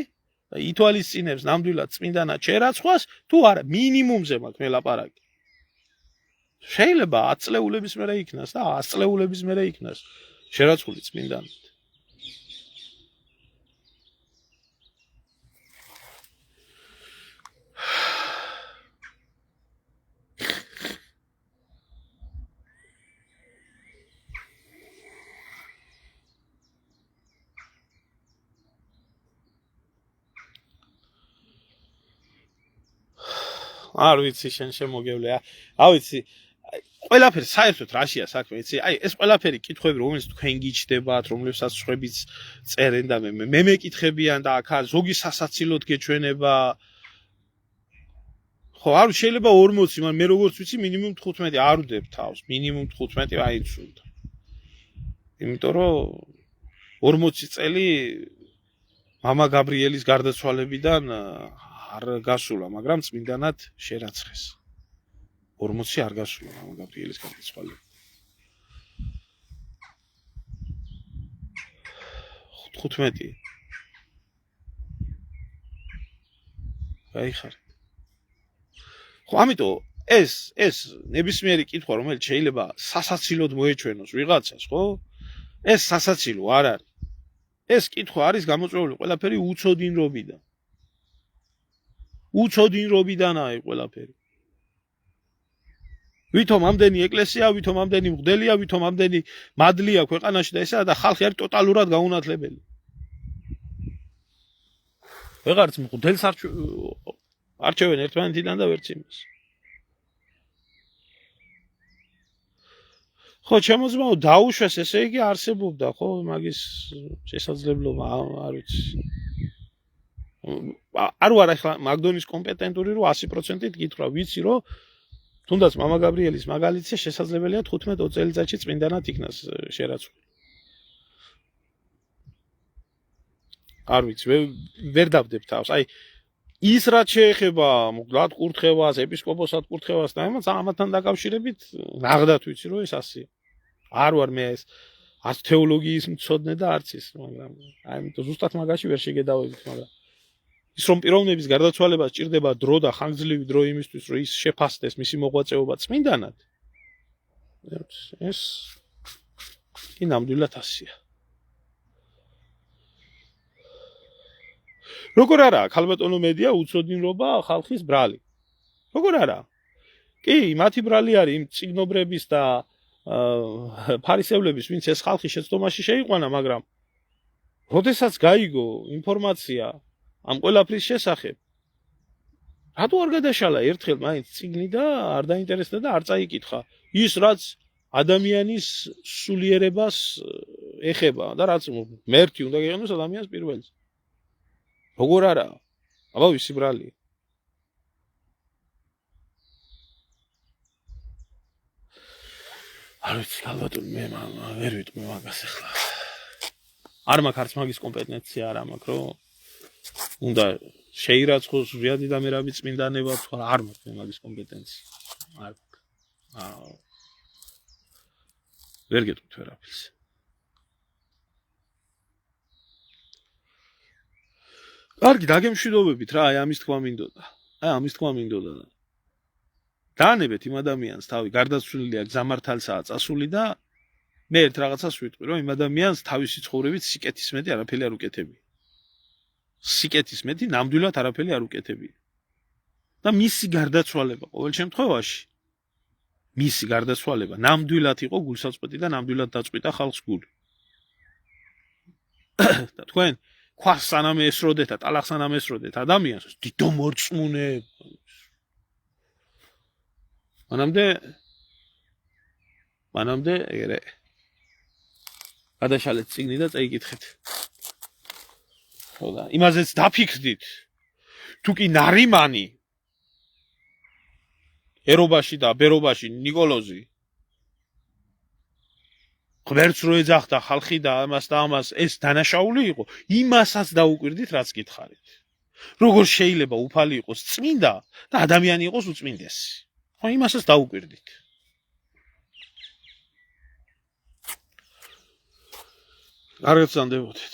და ითვალისწინებს ნამდვილად წმინდანად შერაცხვას თუ არა მინიმუმზე მაქვს მე ლაპარაკი შეიძლება 10 წლეულების მერე იქნას და 100 წლეულების მერე იქნას შერაცხული წმინდანად არ ვიცი შენ შემოგევლე ავიცი ყველაფერი საერთოდ რაშია საქმე იცი აი ეს ყველაფერი კითხვები რომელიც თქვენ გიჩნდებათ რომლებსაც შვებიც წერენ და მე მეკითხებიან და აქ ზოგი სასაცილოდ გეჩვენება ხო არ შეიძლება 40 მაგრამ მე როგორც ვიცი მინიმუმ 15 არ ვდებ თავს მინიმუმ 15 აიცულდა იმიტომ რომ 40 წელი მამა გაბრიელის გარდაცვალებიდან არ გასულა, მაგრამ წმინდანად შერაცხეს. 40 არ გასულა მამა გაბრიელის გარდაცვალება. 15. გაიხარე. ხო, ამიტომ ეს ნებისმიერი კითხვა, რომელიც შეიძლება სასაცილოდ მოეჩვენოს ვიღაცას, ხო? ეს სასაცილო არ არის. ეს კითხვა არის გამოწვეული ყველაფერი უცოდინრობიდან. უცოდინრობიდანაა ყველაფერი. ვითომ ამდენი ეკლესია, ვითომ ამდენი მღვდელია, ვითომ ამდენი მადლია ქვეყანაში და ესაა და ხალხი არის ტოტალურად გაუნათლებელი. ვეღარც მღვდელს არჩევენ ერთმანეთიდან და ვერც იმას. ხო, შემოძმაო დაუშვეს, ესე იგი არსებობდა, ხო, მაგის შესაძლებლობა, არ ვიცი. არ ვარ ახლა მაგდონის კომპეტენტური რომ 100%-ით გითხრა, ვიცი რომ თუნდაც მამა გაბრიელის მაგალითზე შესაძლებელია 15-20 წელიწადში წმინდანად იქნას შერაცხული. არ ვიცი, ვერ დავდებ თავს. აი ის რაც შეეხება მგლად კურთხევას, ეპისკოპოსად კურთხევას და ამათთან დაკავშირებით ნაღდათ ვიცი რომ ეს ასია. არ ვარ მე ეს არც თეოლოგიის მცოდნე და არც ის, მაგრამ ამიტომ ზუსტად მაგაში ვერ შეგედავებით, მაგრამ ის რომ პიროვნების გარდაცვალება სჭირდება დრო და ხანგრძლივი დრო იმისთვის, რომ ის შეფასდეს მისი მოღვაწეობა წმინდანად. ეს კი ნამდვილად ასია. როგორ არა, ქალბატონო მედია უცოდინრობა ხალხის ბრალი. როგორ არა? კი, მათი ბრალი არის იმ წიგნობრების და ფარისევლების, ვინც ეს ხალხი შეცდომაში შეიყვანა, მაგრამ როდესაც გაიგო ინფორმაცია ამ ყველაფრის შესახებ, რატო არ გადაშალა ერთხელ მაინც წიგნი და არ დაინტერესდა და არ წაიკითხა ის რაც ადამიანის სულიერებას ეხება და რაც მერთი უნდა გეყენოს ადამიანს პირველს. როგორ არა? აბა ვისი ბრალი? არ ვიცი, ალბათ მე ვერ ვიტყვი მაგას ახლა. არ მაქვს არც მაგის კომპეტენცია არ მაქვს, რომ უნდა შეირაცხოს ზვიადი და მერაბი წმინდანება, თუ არ მაქვს მე მაგის კომპეტენცია. არ მაქვს. ვერ გეტყვით ვერაფერს. კარგი, დაგემშვიდობებით რა, აი ამის თქვა მინდოდა. დაანებეთ იმ ადამიანს თავი გარდაცვლილია გზამართალსაა წასული და მე ერთ რაღაცას ვიტყვი, რომ იმ ადამიანს თავისი ცხოვრებით სიკეთის მეტი არაფერი არ უკეთებია. სიკეთის მეტი ნამდვილად არაფერი არ უკეთებია. და მისი გარდაცვალება ყოველ შემთხვევაში მისი გარდაცვალება ნამდვილად იყო გულსაწყვეტი და ნამდვილად დაწყვიტა ხალხს გული. და თქვენ ქვას სანამ ესროდეთ და ტალახს სანამ ესროდეთ ადამიანს დიდო მორწმუნე მანამდე ეგრე გადაშალეთ წიგნი და წაიკითხეთ. ხო და იმაზეც დაფიქრდით. თუ კი ნარიმანი ერობაში და ბერობაში ნიკოლოზი ღმერთს რო ეძახდა ხალხი და ამას ეს დანაშაული იყო, იმასაც დაუკვირდით რაც გითხარით. როგორ შეიძლება უფალი იყოს წმინდა და ადამიანი იყოს უწმინდესი? ხო იმასაც დაუკვირდით. კარგად სანდებოდეთ.